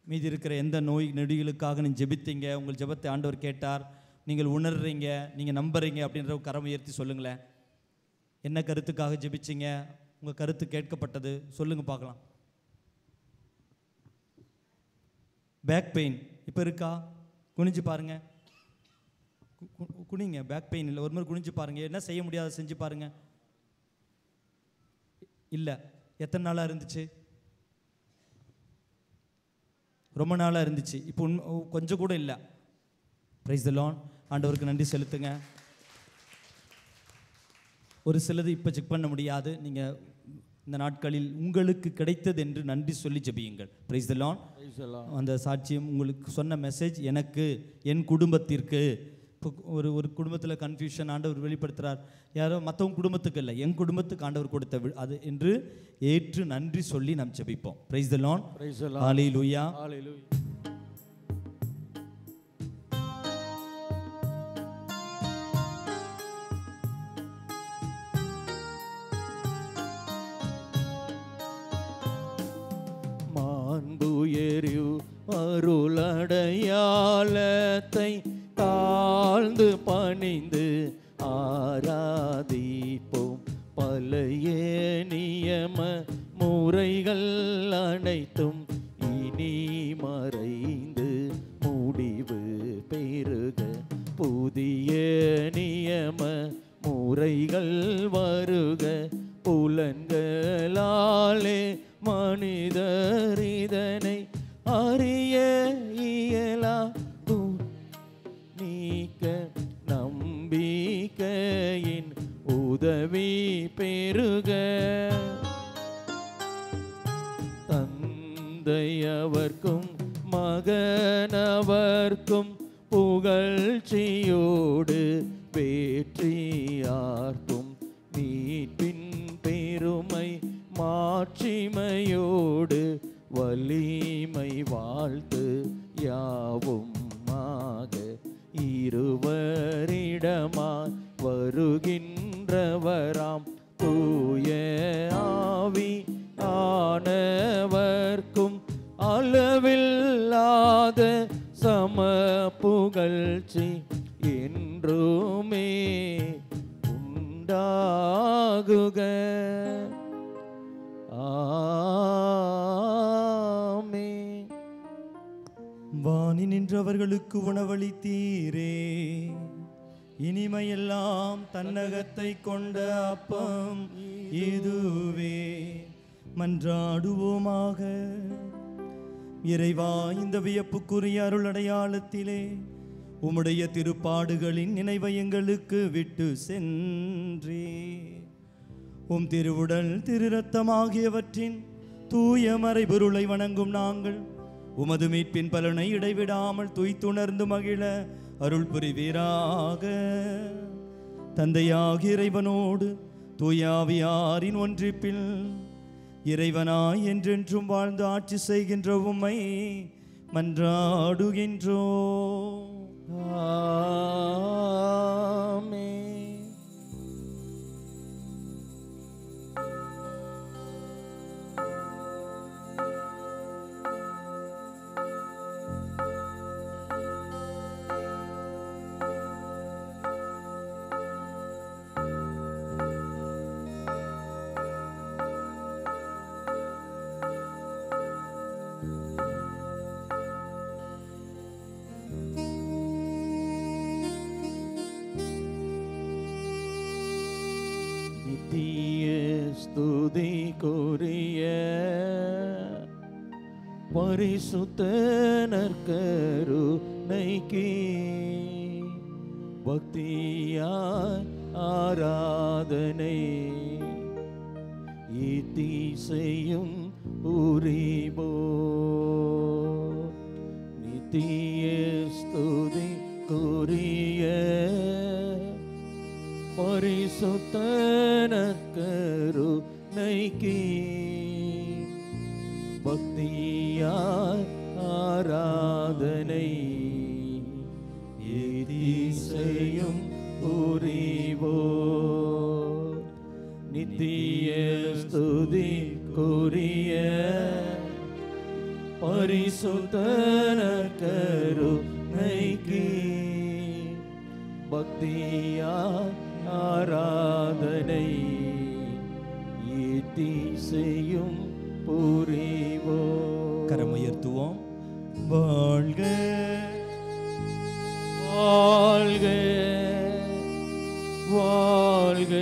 மீதி இருக்கிற எந்த நோய் நொடிகளுக்காக நீங்கள் ஜெபித்தீங்க, உங்கள் ஜெபத்தை ஆண்டவர் கேட்டார், நீங்கள் உணர்றீங்க, நீங்கள் நம்புறீங்க அப்படின்ற கரம் உயர்த்தி சொல்லுங்களேன். என்ன கருத்துக்காக ஜெபிச்சிங்க? உங்கள் கருத்து கேட்கப்பட்டது, சொல்லுங்க பார்க்கலாம். பேக் பெயின் இப்போ இருக்கா? குனிஞ்சு பாருங்க. குனிங்க. பேக் பெயின் இல்லை, ஒரு மாதிரி குனிஞ்சு பாருங்க. என்ன செய்ய முடியாத செஞ்சு பாருங்க. இல்லை. எத்தனை நாளாக இருந்துச்சு? ரொம்ப நாளாக இருந்துச்சு. இப்போ கொஞ்சம் கூட இல்லை. Price the Lord. ஆண்டவருக்கு நன்றி செலுத்துங்க. ஒரு சிலது இப்போ செக் பண்ண முடியாது. நீங்கள் இந்த நாட்களில் உங்களுக்கு கிடைத்தது என்று நன்றி சொல்லி ஜெபியுங்கள். Price the Lord. அந்த சாட்சியம் உங்களுக்கு சொன்ன மெசேஜ் எனக்கு, என் குடும்பத்திற்கு. இப்போ ஒரு குடும்பத்தில் கன்ஃபியூஷன் ஆண்டவர் வெளிப்படுத்துகிறார். யாரோ மற்றவங்க குடும்பத்துக்கு இல்லை, என் குடும்பத்துக்கு ஆண்டவர் கொடுத்த அது என்று ஏற்று நன்றி சொல்லி நாம் ஜெபிப்போம். Price the lord. Hallelujah. Hallelujah. மாண்புயரு அருளடையாளத்தை தாழ்ந்து பணிந்து ஆராதிப்போம். பழைய நியம முறைகள் அனைத்தும் இனி மறைந்து முடிவு பெறுக. புதிய நியம முறைகள் வருக. புலன்களாலே மனிதர் இதனை அறிய இயலா நீக்க நம்பிக்கையின் உதவி பெருக தந்தையவர்க்கும் மகனவர்க்கும் புகழ்ச்சியோடு வேற்றியார்க்கும் மீட்பின் பெருமை மாட்சிமையோடு வலிமை வாழ்த்து யாவும் ஆக இருவரிடமாய் வருகின்றவராம் தூய ஆவி ஆனவர்க்கும் அளவில்லாத சம புகழ்ச்சி என்றுமே உண்டாகுக. ஆமென். வானி நின்றவர்களுக்கு உணவளித்தீரே, இனிமையெல்லாம் தன்னகத்தை கொண்ட அப்பம் இதுவே. மன்றாடுவோமாக. இறைவா, இந்த வியப்புக்குரிய அருள் அடையாளத்திலே உம்முடைய திருப்பாடுகளின் நினைவை எங்களுக்கு விட்டு சென்றே. உம் திருவுடல் திரு இரத்தம் ஆகியவற்றின் தூய மறைபொருளை வணங்கும் நாங்கள் உமது மீட்பின் பலனை இடைவிடாமல் துய்த்துணர்ந்து மகிழ அருள் புரிவீராக. தந்தையாகிய இறைவனோடு தூயாவியாரின் ஒன்றிப்பில் இறைவனாய் என்றென்றும் வாழ்ந்து ஆட்சி செய்கின்ற உம்மை மன்றாடுகின்றோம். ஆமென். நித்திய ஸ்துதிக்குரிய பரிசுத்த நற்கருணைக்கு பக்தியாய் ஆராதனை இத்திசையும் உரிபோ. நித்திய ஸ்துதிக்குரிய பரிசுத்த நற்கருணைக்கு பக்தியாய் ஆராதனை இதிசையும் புரிவோ. நித்திய ஸ்துதிக்குரிய பரிசுத்த நற்கருணைக்கு பக்தியாய் ஆராதனை இதிசையும் புரிவோ. கரமுயர்த்துவோம். வாழ்க வாழ்க வாழ்க